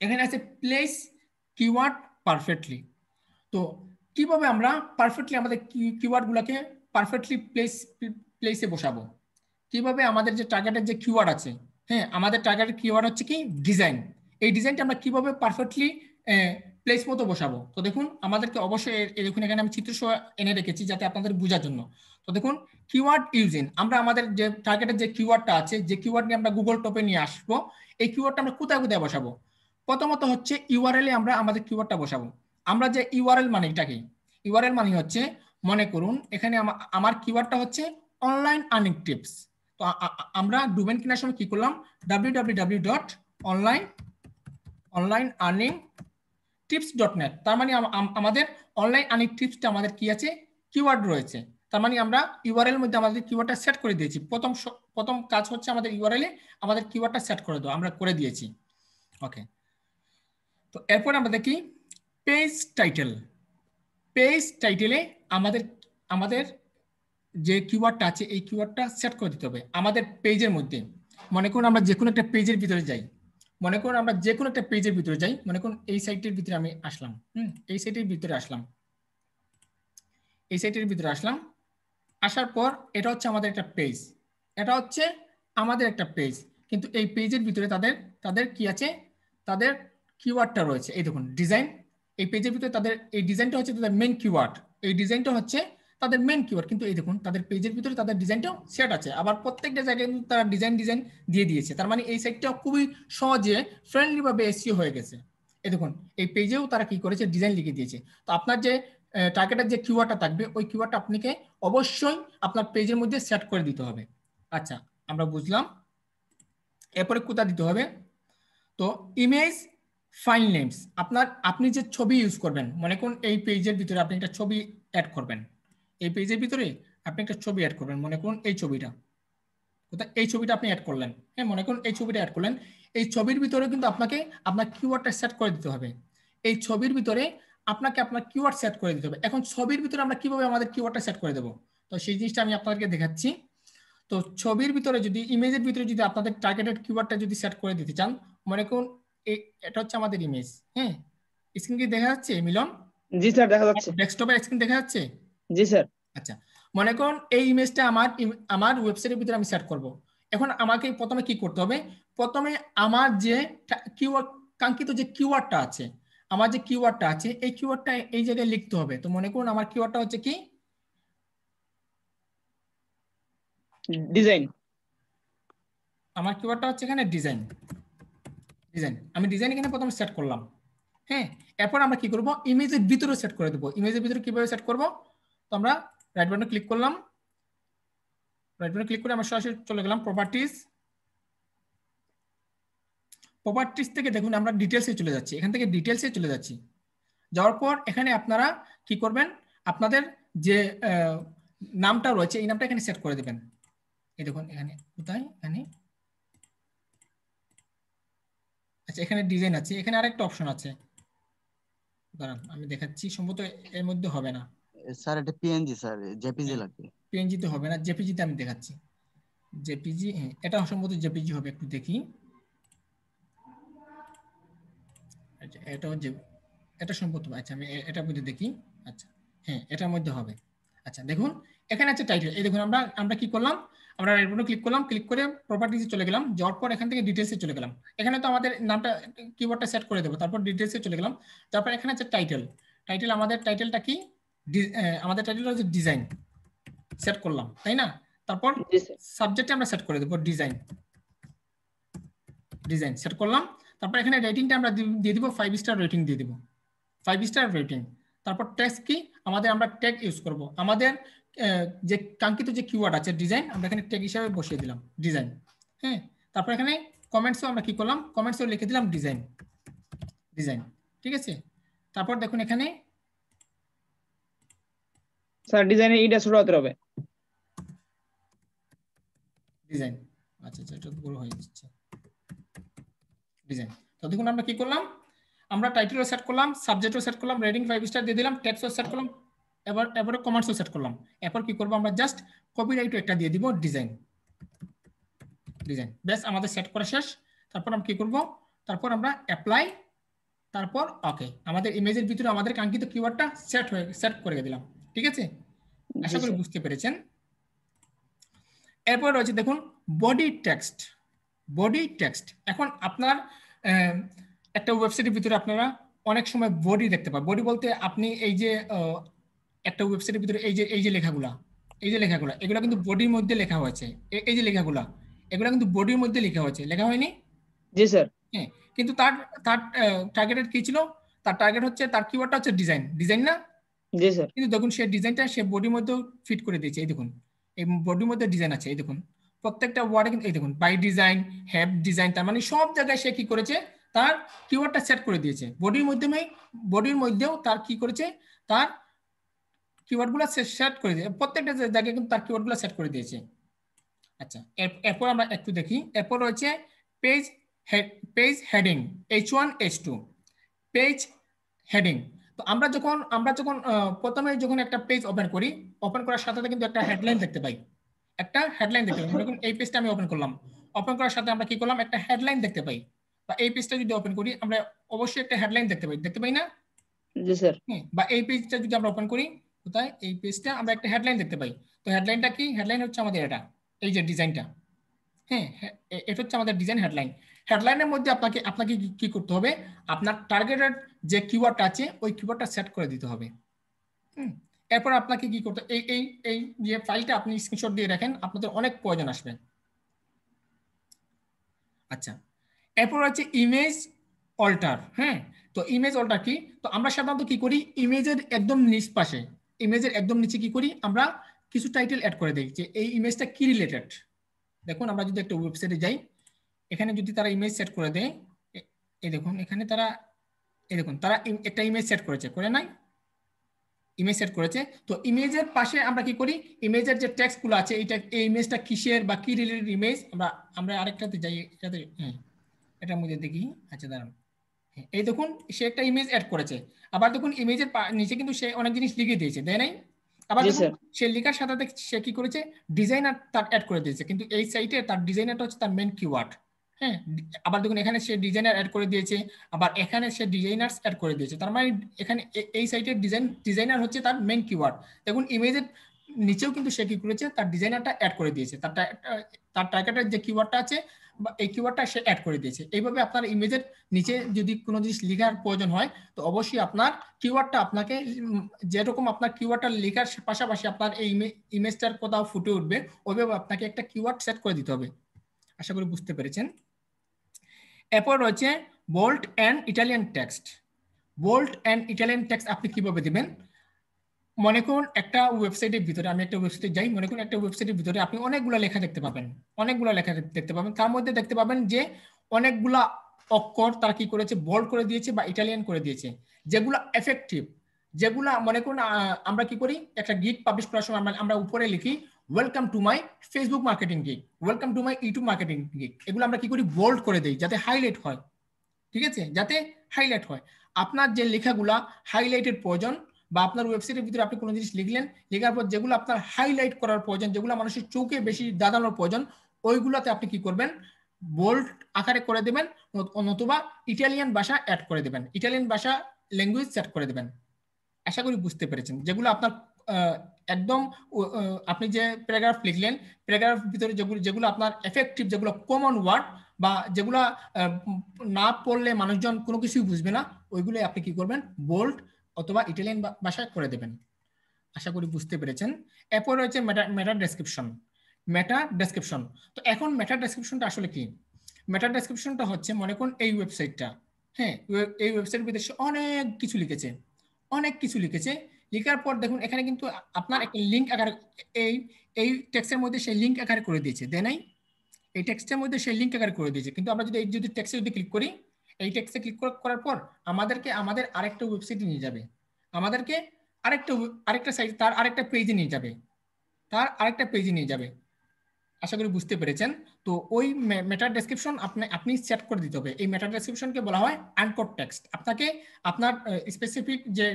Speaker 1: এখানে আছে প্লেস কিওয়ার্ড পারফেক্টলি। তো কিভাবে আমরা পারফেক্টলি আমাদের কিওয়ার্ডগুলোকে পারফেক্টলি প্লেসে বসাবো, কিভাবে আমাদের যে টার্গেটের যে কিওয়ার্ড আছে, হ্যাঁ, আমাদের টার্গেটের কিওয়ার্ড হচ্ছে কি ডিজাইন। এই ডিজাইনটা আমরা কিভাবে পারফেক্টলি প্লেস মতো বসাবো। তো দেখুন আমাদেরকে অবশ্যই দেখুন এখানে আমি চিত্র সহ এনে রেখেছি যাতে আপনাদের বোঝার জন্য। তো দেখুন কিওয়ার্ড ইউজিং, আমরা আমাদের যে টার্গেটের যে কিওয়ার্ডটা আছে, যে কিওয়ার্ড নিয়ে আমরা গুগল টপে নিয়ে আসবো, এই কিওয়ার্ডটা আমরা কোথায় কোথায় বসাবো। প্রথমত হচ্ছে ইউআরএল এ আমরা আমাদের কিওয়ার্ডটা বসাবো। আমরা যে ইউআরএল মানে এটা কি, ইউআরএল মানে হচ্ছে, মনে করুন এখানে আমার কিওয়ার্ডটা হচ্ছে অনলাইন আর্নিং টিপস। তো আমরা ডোমেইন কেনার সময় কি করলাম, www.onlineearningtips.net। তার মানে আমাদের অনলাইন আর্নিং টিপসটা আমাদের কি আছে, কিওয়ার্ড রয়েছে। তার মানে আমরা ইউআরএল এর মধ্যে আমাদের কিওয়ার্ডটা সেট করে দিয়েছি। প্রথম কাজ হচ্ছে আমাদের ইউআরএল এ আমাদের কিওয়ার্ডটা সেট করে দাও, আমরা করে দিয়েছি। ওকে, তো এরপর আমরা দেখি পেজ টাইটেল। পেজ টাইটেলে আমাদের আমাদের যে কিওয়ার্ডটা আছে এই কিওয়ার্ডটা সেট করে দিতে হবে আমাদের পেজের মধ্যে। মনে করুন আমরা যে কোনো একটা পেজের ভিতরে যাই, মনে করুন আমরা যে কোনো একটা পেজের ভিতরে যাই, মনে করুন এই সাইটের ভিতরে আমি আসলাম, এই সাইটের ভিতরে আসলাম, এই সাইটের ভিতরে আসলাম। আসার পর এটা হচ্ছে আমাদের একটা পেজ, এটা হচ্ছে আমাদের একটা পেজ। কিন্তু এই পেজের ভিতরে তাদের তাদের কি আছে, তাদের কিওয়ার্ডটা রয়েছে। এই দেখুন ডিজাইন, এই পেজের ভিতরে তাদের এই ডিজাইনটা হচ্ছে তাদের মেন কিওয়ার্ড, এই ডিজাইনটা হচ্ছে তাদের মেন কিওয়ার্ড। কিন্তু এই দেখুন তাদের পেজের ভিতরে তাদের ডিজাইনটাও সেট আছে, আবার প্রত্যেকটা জায়গায় কিন্তু তারা ডিজাইন দিয়ে দিয়েছে। তার মানে এই সাইটটা খুবই সহজে ফ্রেন্ডলি ভাবে এসইও হয়ে গেছে। এই দেখুন এই পেজেও তারা কি করেছে, ডিজাইন লিখে দিয়েছে। তো আপনার যে টার্গেটের যে কিওয়ার্ডটা থাকবে ওই কিওয়ার্ডটা আপনাকে অবশ্যই আপনার পেজের মধ্যে সেট করে দিতে হবে। আচ্ছা, আমরা বুঝলাম। এরপরে কোথায় দিতে হবে, তো ইমেজ ফাইল নেমস, আপনি যে ছবি ইউজ করবেন, মনে করুন এই পেজের ভিতরে আপনি একটা ছবি অ্যাড করবেন, এই পেজের ভিতরে আপনি একটা ছবি অ্যাড করবেন, মনে করুন এই ছবিটা, কোথায় এই ছবিটা আপনি অ্যাড করলেন, হ্যাঁ, মনে করুন এই ছবিটা অ্যাড করলেন। এই ছবির ভিতরে কিন্তু আপনাকে আপনার কিওয়ার্ডটা সেট করে দিতে হবে। এই ছবির ভিতরে আপনাকে আপনার কিওয়ার্ড সেট করে দিতে হবে। এখন ছবির ভিতরে আমরা কিভাবে আমাদের কিওয়ার্ডটা সেট করে দেবো, তো সেই জিনিসটা আমি আপনাদেরকে দেখাচ্ছি। তো ছবির ভিতরে যদি, ইমেজের ভিতরে যদি আপনাদের টার্গেটেড কিওয়ার্ডটা যদি সেট করে দিতে চান, মনে করুন এটা হচ্ছে আমাদের ইমেজ, হ্যাঁ, স্ক্রিন কি দেখা যাচ্ছে মিলন?
Speaker 2: জি স্যার, দেখা যাচ্ছে।
Speaker 1: ডেস্কটপের স্ক্রিন দেখা যাচ্ছে?
Speaker 2: জি স্যার।
Speaker 1: আচ্ছা, মনে করুন এই ইমেজটা আমার ওয়েবসাইটের ভিতরে আমি সেট করব। এখন আমাকে প্রথমে কি করতে হবে, প্রথমে আমার যে কিওয়ার্ড, কাঙ্ক্ষিত যে কিওয়ার্ডটা আছে, আমার যে কিওয়ার্ডটা আছে এই কিওয়ার্ডটা এই জায়গায় লিখতে হবে। তো মনে করুন আমার কিওয়ার্ডটা হচ্ছে কি,
Speaker 2: ডিজাইন।
Speaker 1: আমার কিওয়ার্ডটা হচ্ছে এখানে ডিজাইন। আমি ডিজাইন এখানে প্রথমে সেট করলাম, হ্যাঁ। এরপর আমরা কি করব, ইমেজের ভিতরে সেট করে দেবো। ইমেজের ভিতরে কিভাবে সেট করব, তো আমরা রাইট বাটনে ক্লিক করলাম, রাইট বাটনে ক্লিক করে আমরা সরাসরি চলে গেলাম প্রপার্টিজ। প্রপার্টিজ থেকে দেখুন আমরা ডিটেলসে চলে যাচ্ছি, এখান থেকে ডিটেলসে চলে যাচ্ছি। যাওয়ার পর এখানে আপনারা কি করবেন, আপনাদের যে নামটা রয়েছে এই নামটা এখানে সেট করে দেবেন। এই দেখুন এখানে কোথায়, এখানে আচ্ছা এখানে ডিজাইন আছে, এখানে আরেকটা অপশন আছে, দাঁড়ান আমি দেখাচ্ছি, সম্ভবত এর মধ্যে হবে না
Speaker 3: স্যার এটা পিএনজি স্যার, জেপিজি লাগবে।
Speaker 1: পিএনজি তে হবে না, জেপিজি তে আমি দেখাচ্ছি। জেপিজি, এটা সম্ভবত জেপিজি হবে, একটু দেখি। আচ্ছা এটাও যে, এটা সম্ভবত, আচ্ছা আমি এটার মধ্যে দেখি। আচ্ছা হ্যাঁ এটার মধ্যে হবে। আচ্ছা দেখুন এখানে আছে টাইটেল, এই দেখুন আমরা আমরা কি করলাম, আমরা রাইট বাটনে ক্লিক করলাম, ক্লিক করে প্রপার্টিজে চলে গেলাম, যাওয়ার পর এখান থেকে ডিটেলসে চলে গেলাম। এখানে তো আমাদের নামটা কিওয়ার্ডটা সেট করে দেবো, তারপর ডিটেলসে চলে গেলাম। তারপর এখানে আছে টাইটেল, টাইটেল আমাদের টাইটেলটা কি, আমাদের টাইটেলটা হচ্ছে ডিজাইন, সেট করলাম তাই না। তারপর
Speaker 2: জি স্যার।
Speaker 1: সাবজেক্টে আমরা সেট করে দেবো ডিজাইন, ডিজাইন সেট করলাম। তারপর এখানে রেটিংটা আমরা দিয়ে দিব 5 স্টার রেটিং দিয়ে দিব, 5 স্টার রেটিং। তারপর ট্যাক্স কি, আমাদের আমরা ট্যাগ ইউজ করব, আমাদের যে কাঙ্ক্ষিত যে কিওয়ার্ড আছে ডিজাইন, আমরা এখানে ট্যাগ হিসাবে বসিয়ে দিলাম ডিজাইন। হ্যাঁ তারপর এখানে কমেন্টসও আমরা কি করলাম, কমেন্টসও লিখে দিলাম ডিজাইন, ডিজাইন, ঠিক আছে। তারপর দেখুন এখানে
Speaker 2: স্যার ডিজাইনের ইটা ছোট হতে হবে।
Speaker 1: ডিজাইন, আচ্ছা আচ্ছা এটা বড় হয়ে যাচ্ছে, ডিজাইন। তো দেখুন আমরা কি করলাম, আমরা টাইটেলও সেট করলাম, সাবজেক্টও সেট করলাম, রেটিং 5 স্টার দিয়ে দিলাম, ট্যাক্সও সেট করলাম, এবারে কমার্সও সেট করলাম। এরপর কি করব, আমরা জাস্ট কপিরাইটও একটা দিয়ে দিব ডিজাইন, ডিজাইন, ব্যাস আমাদের সেট করা শেষ। তারপর আমরা কি করব, তারপর আমরা অ্যাপ্লাই, তারপর ওকে, আমাদের ইমেজের ভিতরে আমাদের কাঙ্ক্ষিত কিওয়ার্ডটা সেট করে দিলাম, ঠিক আছে। আশা করি বুঝতে পেরেছেন। এরপর রয়েছে দেখুন বডি টেক্সট, বডি টেক্সট। এখন আপনার একটা ওয়েবসাইটের ভিতরে আপনারা অনেক সময় বডি দেখতে পান, বডি বলতে আপনি এই যে একটা ওয়েবসাইটের ভিতরে এই যে লেখাগুলা, এই যে লেখাগুলা, এগুলো কিন্তু বডির মধ্যে লেখা হয়েছে, এই যে লেখাগুলা, এগুলো কিন্তু বডির মধ্যে লেখা হয়েছে, লেখা হয়নি।
Speaker 2: জি স্যার।
Speaker 1: হ্যাঁ কিন্তু তার তার টার্গেটেড কি ছিল, তার টার্গেট হচ্ছে, তার কিওয়ার্ডটা হচ্ছে ডিজাইন, ডিজাইন না।
Speaker 2: জি স্যার।
Speaker 1: কিন্তু দেখুন সে ডিজাইনটা সে বডির মধ্যে ফিট করে দিয়েছে, এই দেখুন এই বডির মধ্যে ডিজাইন আছে, এই দেখুন প্রত্যেকটা ওয়ার্ডে কিন্তু এই দেখুন বাই ডিজাইন, হ্যাভ ডিজাইন, তার মানে সব জায়গায় সে কি করেছে, তার কিওয়ার্ডটা সেট করে দিয়েছে বডির মাধ্যমে, বডির মধ্যেও তার কি করেছে, তার কিওয়ার্ডগুলো সেট করে দিয়েছে, প্রত্যেকটা জায়গায় কিন্তু তার কিওয়ার্ডগুলো সেট করে দিয়েছে। আচ্ছা এরপর আমরা একটু দেখি, এরপর রয়েছে page page heading H1 H2, page heading. তো আমরা যখন প্রথমে যখন একটা পেজ ওপেন করি, ওপেন করার সাথে সাথে কিন্তু একটা হেডলাইন দেখতে পাই, একটা হেডলাইন দেখতে পাই। দেখুন এই পেজটা আমি ওপেন করলাম, ওপেন করার সাথে আমরা কি করলাম, একটা হেডলাইন দেখতে পাই। বা এই পেজটা যদি ওপেন করি আমরা অবশ্যই একটা হেডলাইন দেখতে পাই না।
Speaker 2: জি স্যার।
Speaker 1: বা এই পেজটা যদি আমরা ওপেন করি, কোথায় এই পেজটা, আমরা একটা হেডলাইন দেখতে পাই। তো হেডলাইনটা কি, হেডলাইন হচ্ছে আমাদের এটা, এই যে ডিজাইনটা, হ্যাঁ এটা হচ্ছে আমাদের ডিজাইন হেডলাইন। হেডলাইনের মধ্যে আপনাকে আপনাকে কি করতে হবে, আপনার টার্গেটেড যে কিওয়ার্ড আছে ওই কিওয়ার্ডটা সেট করে দিতে হবে। এরপর আপনাকে কি করতে, এই এই এই যে ফাইলটা আপনি স্ক্রিনশট দিয়ে রাখেন, আপনাদের অনেক প্রয়োজন আসবে। আচ্ছা এরপর আছে ইমেজ অল্টার। হ্যাঁ তো ইমেজ অল্টার কি, তো আমরা সাধারণত কি করি, ইমেজের একদম নিচ পাশে, ইমেজের একদম নিচে কি করি, আমরা কিছু টাইটেল অ্যাড করে দিই যে এই ইমেজটা কি রিলেটেড। দেখুন আমরা যদি একটা ওয়েবসাইটে যাই, এখানে যদি তারা ইমেজ সেট করে দেয়, এই দেখুন এখানে তারা, এই দেখুন তারা একটা ইমেজ সেট করেছে, করে নাই, ইমেজ সেট করেছে। তো ইমেজের পাশে আমরা কি করি, ইমেজের যে টেক্সটগুলো আছে, এই ইমেজটা কিসের বা কি রিলেটেড ইমেজ, আমরা আরেকটাতে যাই, এটাতে হ্যাঁ এটার মধ্যে দেখি। আচ্ছা দাঁড়ান, এই দেখুন সে একটা ইমেজ অ্যাড করেছে, আবার দেখুন ইমেজের নিচে কিন্তু সে অনেক জিনিস লিখে দিয়েছে, দেয় নাই। আবার দেখুন সে লেখার সাথে সাথে সে কি করেছে, ডিজাইনার তার অ্যাড করে দিয়েছে, কিন্তু এই সাইটে তার ডিজাইনারটা হচ্ছে তার মেন কিওয়ার্ড। হ্যাঁ আবার দেখুন এখানে সে ডিজাইনার অ্যাড করে দিয়েছে, আবার এখানে সে ডিজাইনার্স অ্যাড করে দিয়েছে, তার মানে এখানে এই সাইটের ডিজাইনার হচ্ছে তার মেন কিওয়ার্ড। দেখুন ইমেজের নিচেও কিন্তু সে কি করেছে, তার ডিজাইনারটা অ্যাড করে দিয়েছে, তার টার্গেটের যে কিওয়ার্ডটা আছে বা এই কিওয়ার্ডটা সে অ্যাড করে দিয়েছে। এইভাবে আপনার ইমেজের নিচে যদি কোনো জিনিস লেখার প্রয়োজন হয়, তো অবশ্যই আপনার কিওয়ার্ডটা আপনাকে, যেরকম আপনার কিওয়ার্ডটা লেখার পাশাপাশি আপনার এই ইমেজটার কোথাও ফুটে উঠবে, ওইভাবে আপনাকে একটা কিওয়ার্ড সেট করে দিতে হবে। আশা করি বুঝতে পেরেছেন। এরপর রয়েছে bold and Italian text. Bold and Italian text আপনি কিভাবে দিবেন, মনে করুন একটা ওয়েবসাইটের ভিতরে, আমি একটা ওয়েবসাইটে যাই, মনে করুন একটা ওয়েবসাইটের ভিতরে আপনি অনেকগুলা লেখা দেখতে পাবেন, অনেকগুলা লেখা দেখতে পাবেন। তার মধ্যে দেখতে পাবেন যে অনেকগুলা অক্ষর তারা কি করেছে, বোল্ড করে দিয়েছে বা ইটালিয়ান করে দিয়েছে, যেগুলো এফেক্টিভ, যেগুলা মনে করুন আমরা কি করি, একটা গিগ পাবলিশ করার সময় আমরা উপরে লিখি welcome to my Facebook marketing gig, welcome to my YouTube marketing gig, এগুলো আমরা কি করি, বোল্ড করে দেই যাতে হাইলাইট হয়। ঠিক আছে, যাতে হাইলাইট হয়। আপনার যে লেখাগুলা হাইলাইটের প্রয়োজন, বা আপনার ওয়েবসাইটের ভিতরে আপনি কোনো জিনিস লিখলেন, লেখার পর যেগুলো আপনার হাইলাইট করার প্রয়োজন, যেগুলো মানুষের চোখে বেশি দাঁড়ানোর প্রয়োজন, ওইগুলোতে আপনি কি করবেন, বোল্ড আকারে করে দেবেন, নতুবা ইটালিয়ান ভাষা অ্যাড করে দেবেন, ইটালিয়ান ভাষা ল্যাঙ্গুয়েজ সেট করে দেবেন। আশা করি বুঝতে পেরেছেন। যেগুলো আপনার একদম আপনি যে প্যারাগ্রাফ লিখলেন, প্যারাগ্রাফ ভিতরে যেগুলো যেগুলো আপনার এফেক্টিভ, যেগুলো কমন ওয়ার্ড, বা যেগুলো না পড়লে মানুষজন কোনো কিছুই বুঝবে না, ওইগুলো আপনি কি করবেন, বোল্ড অথবা ইটালিয়ান ভাষায় করে দেবেন। আশা করি বুঝতে পেরেছেন। এরপর রয়েছে মেটা ডেসক্রিপশন। মেটা ডেসক্রিপশন, তো এখন মেটা ডেসক্রিপশনটা আসলে কি? মেটা ডেসক্রিপশনটা হচ্ছে, মনে করুন এই ওয়েবসাইটটা, হ্যাঁ, এই ওয়েবসাইট বিদেশে অনেক কিছু লিখেছে, অনেক কিছু লিখেছে। লেখার পর দেখুন এখানে কিন্তু আপনার একটা লিঙ্ক আকারে, এই এই টেক্সটের মধ্যে সেই লিঙ্ক আকারে করে দিয়েছে, দেয় নাই? এই টেক্সটের মধ্যে সেই লিঙ্ক আকারে করে দিয়েছে। কিন্তু আমরা যদি এই যদি টেক্সটে যদি ক্লিক করি, এই টেক্সটে ক্লিক করার পর আমাদেরকে আমাদের আরেকটা ওয়েবসাইটে নিয়ে যাবে, আমাদেরকে আরেকটা সাইট, তার আরেকটা পেজে নিয়ে যাবে, তার আরেকটা পেজে নিয়ে যাবে। আশা করি বুঝতে পেরেছেন। তো ওই মেটা ডেসক্রিপশন আপনি সেট করে দিতে হবে। এই মেটা ডেসক্রিপশনকে বলা হয় অ্যাঙ্কর টেক্সট। আপনাকে আপনার স্পেসিফিক যে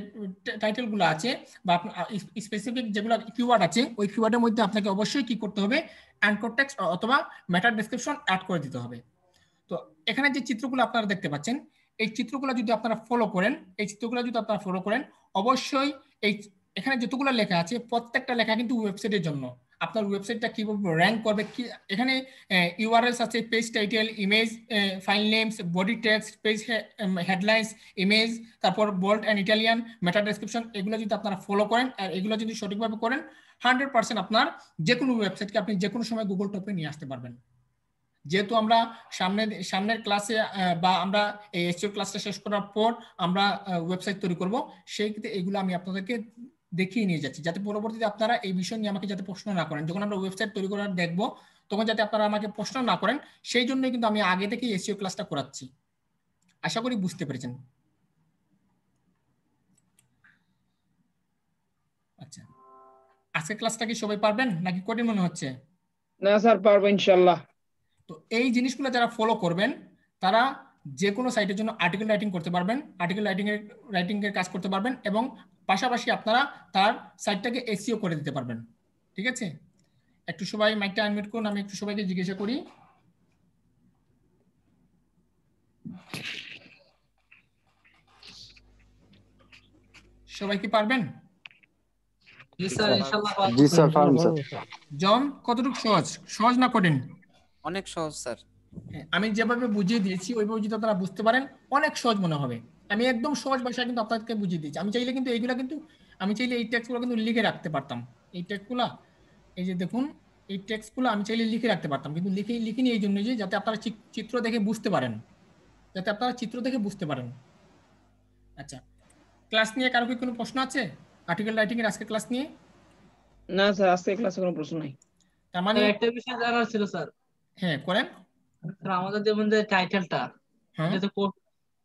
Speaker 1: টাইটেলগুলো আছে বা স্পেসিফিক যেগুলো কিওয়ার্ড আছে, ওই কিওয়ার্ডের মধ্যে আপনাকে অবশ্যই কি করতে হবে, অ্যাঙ্কর টেক্সট অথবা মেটা ডেসক্রিপশন অ্যাড করে দিতে হবে। তো এখানে যে চিত্রগুলো আপনারা দেখতে পাচ্ছেন, এই চিত্রগুলো যদি আপনারা ফলো করেন, এই চিত্রগুলো যদি আপনারা ফলো করেন, অবশ্যই এই এখানে যতগুলো লেখা আছে প্রত্যেকটা লেখা কিন্তু ওয়েবসাইটের জন্য। আপনার ওয়েবসাইটটা কিভাবে র্যাঙ্ক করবে, কি এখানে ইউআরএলস আছে, page title, image, file names, body text, page headlines, image, তারপর bold and italian, meta description, এগুলো যদি আপনারা ফলো করেন আর এগুলো যদি সঠিকভাবে করেন, 100% আপনার যে কোনো ওয়েবসাইটকে আপনি যে কোনো সময় গুগল টপে নিয়ে আসতে পারবেন। যেহেতু আমরা সামনের ক্লাসে বা আমরা এই এসইও ক্লাসটা শেষ করার পর আমরা ওয়েবসাইট তৈরি করব, সেই ক্ষেত্রে এগুলো আমি আপনাদেরকে দেখিয়ে নিয়ে যাচ্ছি, যাতে পরবর্তীতে আপনারা এই বিষয় নিয়ে আমাকে যাতে প্রশ্ন না করেন। যখন আমরা ওয়েবসাইট তৈরি করার দেখব, তখন যাতে আপনারা আমাকে প্রশ্ন না করেন, সেই জন্যই কিন্তু আমি আগে থেকেই এসইও ক্লাসটা করাচ্ছি। আশা করি বুঝতে পেরেছেন। আচ্ছা, আজকের ক্লাসটা কি সবাই পারবেন নাকি কঠিন মনে হচ্ছে?
Speaker 2: না স্যার, পারবো ইনশাল্লাহ।
Speaker 1: তো এই জিনিসগুলো যারা ফলো করবেন, তারা যে কোনো সাইটের জন্য আর্টিকেল রাইটিং করতে পারবেন, আর্টিকেল রাইটিং এর কাজ করতে পারবেন, এবং পাশাপাশি আপনারা তার সাইটটাকে এসইও করে দিতে পারবেন। ঠিক আছে, একটু সবাই মাইকটা আনমিউট করুন, আমি একটু সবাইকে জিজ্ঞাসা করি। সবাই কি পারবেন?
Speaker 4: জি স্যার, ইনশাআল্লাহ পারবো।
Speaker 3: জি স্যার, পারবেন স্যার।
Speaker 1: জন, কতটুকু সহজ? সহজ না কঠিন?
Speaker 5: অনেক সহজ স্যার।
Speaker 1: আমি যেভাবে বুঝিয়ে দিয়েছি ওইভাবে যদি আপনারা বুঝতে পারেন, অনেক সহজ মনে হবে। আমি একদম সহজ ভাষায় কিন্তু আপনাদেরকে বুঝিয়ে দিয়েছি। আমি চাইলে কিন্তু এইগুলা কিন্তু আমি চাইলে এই টেক্সটগুলো কিন্তু লিখে রাখতে পারতাম। এই টেক্সটগুলো, এই যে দেখুন, এই টেক্সটগুলো আমি চাইলে লিখে রাখতে পারতাম, কিন্তু লিখিনি এই জন্য যে যাতে আপনারা চিত্র দেখে বুঝতে পারেন, যাতে আপনারা চিত্র দেখে বুঝতে পারেন। আচ্ছা, ক্লাস নিয়ে কারো কি কোনো প্রশ্ন আছে আর্টিকেল রাইটিং এর আজকে ক্লাস নিয়ে?
Speaker 2: না স্যার, আজকে ক্লাসে কোনো প্রশ্ন নাই।
Speaker 1: তার মানে
Speaker 4: স্যার, একটা বিষয় জানার ছিল স্যার।
Speaker 1: হ্যাঁ করেন।
Speaker 4: স্যার, আমাদের যেমন যে টাইটেলটা,
Speaker 1: হ্যাঁ,
Speaker 4: এটা তো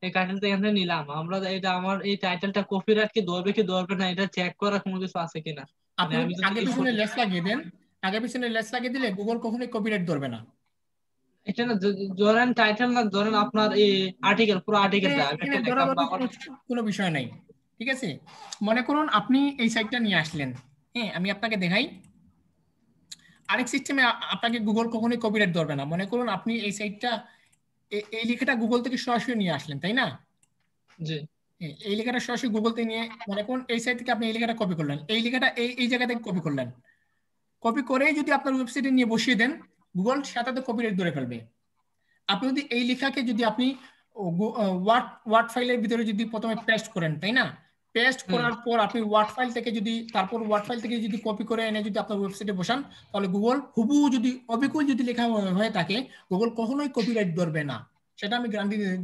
Speaker 4: এই টাইটেলটা এখান থেকে নিলাম আমরা, এটা আমার এই টাইটেলটা কপিরাইট কি ধরবে না, এটা চেক করার কোনো কিছু আছে কিনা?
Speaker 1: আপনি
Speaker 4: আমি যদি
Speaker 1: আগে পিছনে লেস লাগিয়ে দেন, আগে পিছনে লেস লাগিয়ে দিলে গুগল কখনোই কপিরাইট ধরবে না।
Speaker 4: এটা না, ধরেন টাইটেল না, ধরেন আপনার এই আর্টিকেল, পুরো আর্টিকেলটা
Speaker 1: এখানে ধরার কোনো বিষয় নাই। ঠিক আছে, মনে করুন আপনি এই সাইটটা নিয়ে আসলেন, হ্যাঁ, আমি আপনাকে দেখাই। আরেক সিস্টেমে আপনাকে গুগল কখনোই কপিরাইট ধরবে না। মনে করুন আপনি এই সাইটটা, এই লেখাটা গুগল থেকে সরাসরি নিয়ে আসলেন, তাই না?
Speaker 4: জি,
Speaker 1: এই লেখাটা সরাসরি গুগল থেকে নিয়ে, মনে করুন এই সাইট থেকে আপনি এই লেখাটা কপি করলেন, এই লেখাটা এই জায়গা থেকে কপি করলেন, কপি করেই যদি আপনার ওয়েবসাইটে নিয়ে বসিয়ে দেন, গুগল সাথে কপিরাইট ধরে ফেলবে। আপনি যদি এই লেখাকে যদি আপনি ওয়ার্ড ফাইলের ভিতরে যদি প্রথমে পেস্ট করেন, তাই না? পেস্ট করার পর আপনি ওয়ার্ড ফাইল থেকে যদি কপি করে এনে যদি আপনার ওয়েবসাইটে বসান, তাহলে গুগল হুবহু যদি অবিকল যদি লেখা হয়ে থাকে, গুগল কখনোই কপিরাইট ধরবে না। সেটা আমি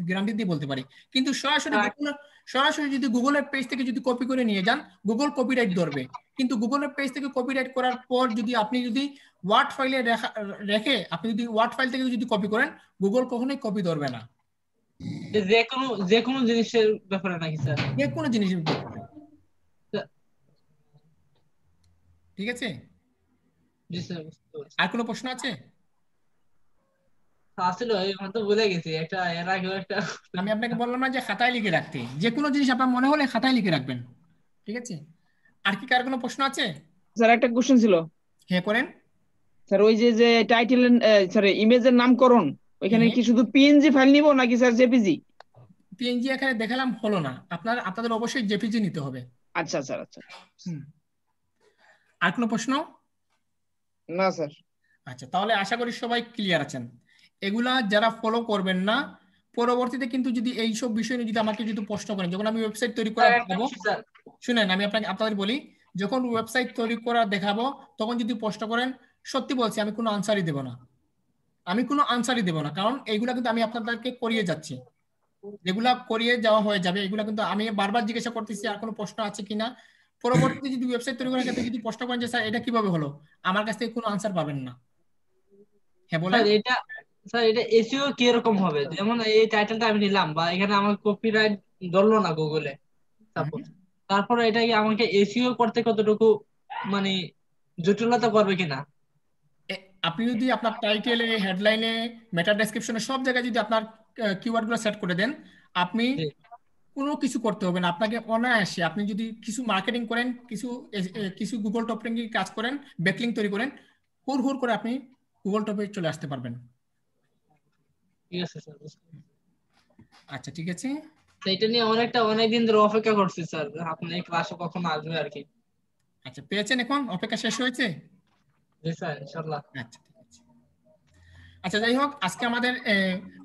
Speaker 1: গ্যারান্টি দিয়ে বলতে পারি। কিন্তু সরাসরি যদি গুগলের পেজ থেকে যদি কপি করে নিয়ে যান, গুগল কপিরাইট ধরবে। কিন্তু গুগলের পেজ থেকে কপিরাইট করার পর যদি আপনি যদি ওয়ার্ড ফাইলে রেখে আপনি যদি ওয়ার্ড ফাইল থেকে যদি কপি করেন, গুগল কখনোই কপি ধরবে না।
Speaker 4: যে কোনো জিনিসের ব্যাপারে নাকি স্যার?
Speaker 1: যে কোনো জিনিসের ব্যাপারে। ঠিক আছে,
Speaker 4: জি স্যার, বুঝতে পারছি।
Speaker 1: আর কোনো প্রশ্ন আছে?
Speaker 4: আসলে এখন তো ভুলে গেছি একটা, এর আগেও একটা।
Speaker 1: আমি আপনাকে বললাম না যে খাতায় লিখে রাখতে, যে কোনো জিনিস আপনার মনে হলে খাতায় লিখে রাখবেন। ঠিক আছে, আর কি কার কোনো প্রশ্ন আছে?
Speaker 2: স্যার একটা কোশ্চেন ছিল।
Speaker 1: হ্যাঁ করেন।
Speaker 2: স্যার ওই যে টাইটেল, সরি ইমেজের নামকরণ, ওইখানে
Speaker 1: হ্যাঁ,
Speaker 2: কি শুধু পিএনজি ফাইল নিব নাকি স্যার জেপিজি?
Speaker 1: পিএনজি এখানে দেখালাম হলো না, আপনাদের অবশ্যই জেপিজি নিতে হবে।
Speaker 2: আচ্ছা স্যার, আচ্ছা।
Speaker 1: হুম, আর কোনো প্রশ্ন?
Speaker 2: না স্যার।
Speaker 1: আচ্ছা, তাহলে আশা করি সবাই ক্লিয়ার আছেন। এগুলা যারা ফলো করবেন না, পরবর্তীতে কিন্তু যদি এইসব বিষয় নিয়ে যদি আমাকে যদি প্রশ্ন করেন, যখন আমি ওয়েবসাইট তৈরি করা
Speaker 4: স্যার, একটা
Speaker 1: দেখাবো,
Speaker 4: বিষয় স্যার।
Speaker 1: শুনেন আমি আপনাদের বলি, যখন ওয়েবসাইট তৈরি করা দেখাবো তখন যদি প্রশ্ন করেন, সত্যি বলছি আমি কোনো আনসারই দেব না। কারণ এইগুলা কিন্তু আমি আপনাদেরকে করিয়ে যাচ্ছি। যেগুলা করিয়ে যাওয়া হয়ে যাবে এগুলা কিন্তু আমি বারবার জিজ্ঞাসা করতেছি আর কোনো প্রশ্ন আছে কিনা। পরবর্তীতে যদি ওয়েবসাইট তৈরি করার ক্ষেত্রে যদি প্রশ্ন করেন যে স্যার এটা কিভাবে হলো, আমার কাছ থেকে কোনো আনসার পাবেন না। হ্যাঁ বলেন।
Speaker 4: স্যার এটা এসইও কি রকম হবে? যেমন এই টাইটেলটা আমি নিলাম, বা এখানে আমার কপিরাইট ধরলো না গুগলে সাপোজ, তারপরে এটা কি আমাকে এসইও করতে কতটুকু মানে জটিলতা করবে কিনা?
Speaker 1: আপনি যদি আপনার টাইটেলে, হেডলাইনে, মেটা ডেসক্রিপশনে সব জায়গায় যদি আপনার কিওয়ার্ড গুলো সেট করে দেন, আপনি
Speaker 4: জি।
Speaker 1: কোনো কিছু করতে হবে না। আপনাকে অনায়াসে আপনি যদি কিছু মার্কেটিং করেন, কিছু গুগল টপ র্যাঙ্কিং কাজ করেন, ব্যাকলিং তৈরি করেন, হুড় হুড় করে আপনি গুগল টপে চলে আসতে পারবেন।
Speaker 4: ঠিক আছে স্যার,
Speaker 1: আচ্ছা ঠিক আছে।
Speaker 4: এটা নিয়ে অনেকদিন ধরে অপেক্ষা করছি স্যার, আপনি এই ক্লাসে কখন আসবে আর কি।
Speaker 1: আচ্ছা পেয়েছেন, এখন অপেক্ষা শেষ হয়েছে।
Speaker 4: জি স্যার, ইনশাল্লাহ।
Speaker 1: আচ্ছা ঠিক আছে। আচ্ছা যাই হোক, আজকে আমাদের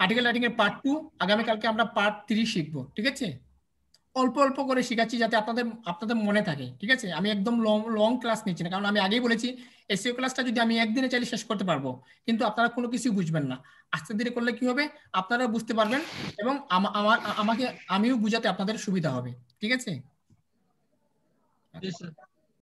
Speaker 1: আর্টিকেল রাইটিং এর পার্ট 2, আগামীকালকে আমরা পার্ট 3 শিখবো। ঠিক আছে, অল্প অল্প করে শিখাচ্ছি যাতে আপনাদের মনে থাকে। ঠিক আছে, আমি একদম লং লং ক্লাস নিচ্ছি না, কারণ আমি আগেই বলেছি এসইও ক্লাসটা যদি আমি একদিনে চাইলে শেষ করতে পারবো, কিন্তু আপনারা কোনো কিছু বুঝবেন না। আস্তে ধীরে করলে কি হবে, আপনারা বুঝতে পারবেন এবং আমিও বুঝাতে আপনাদের সুবিধা হবে। ঠিক আছে।
Speaker 4: জি স্যার।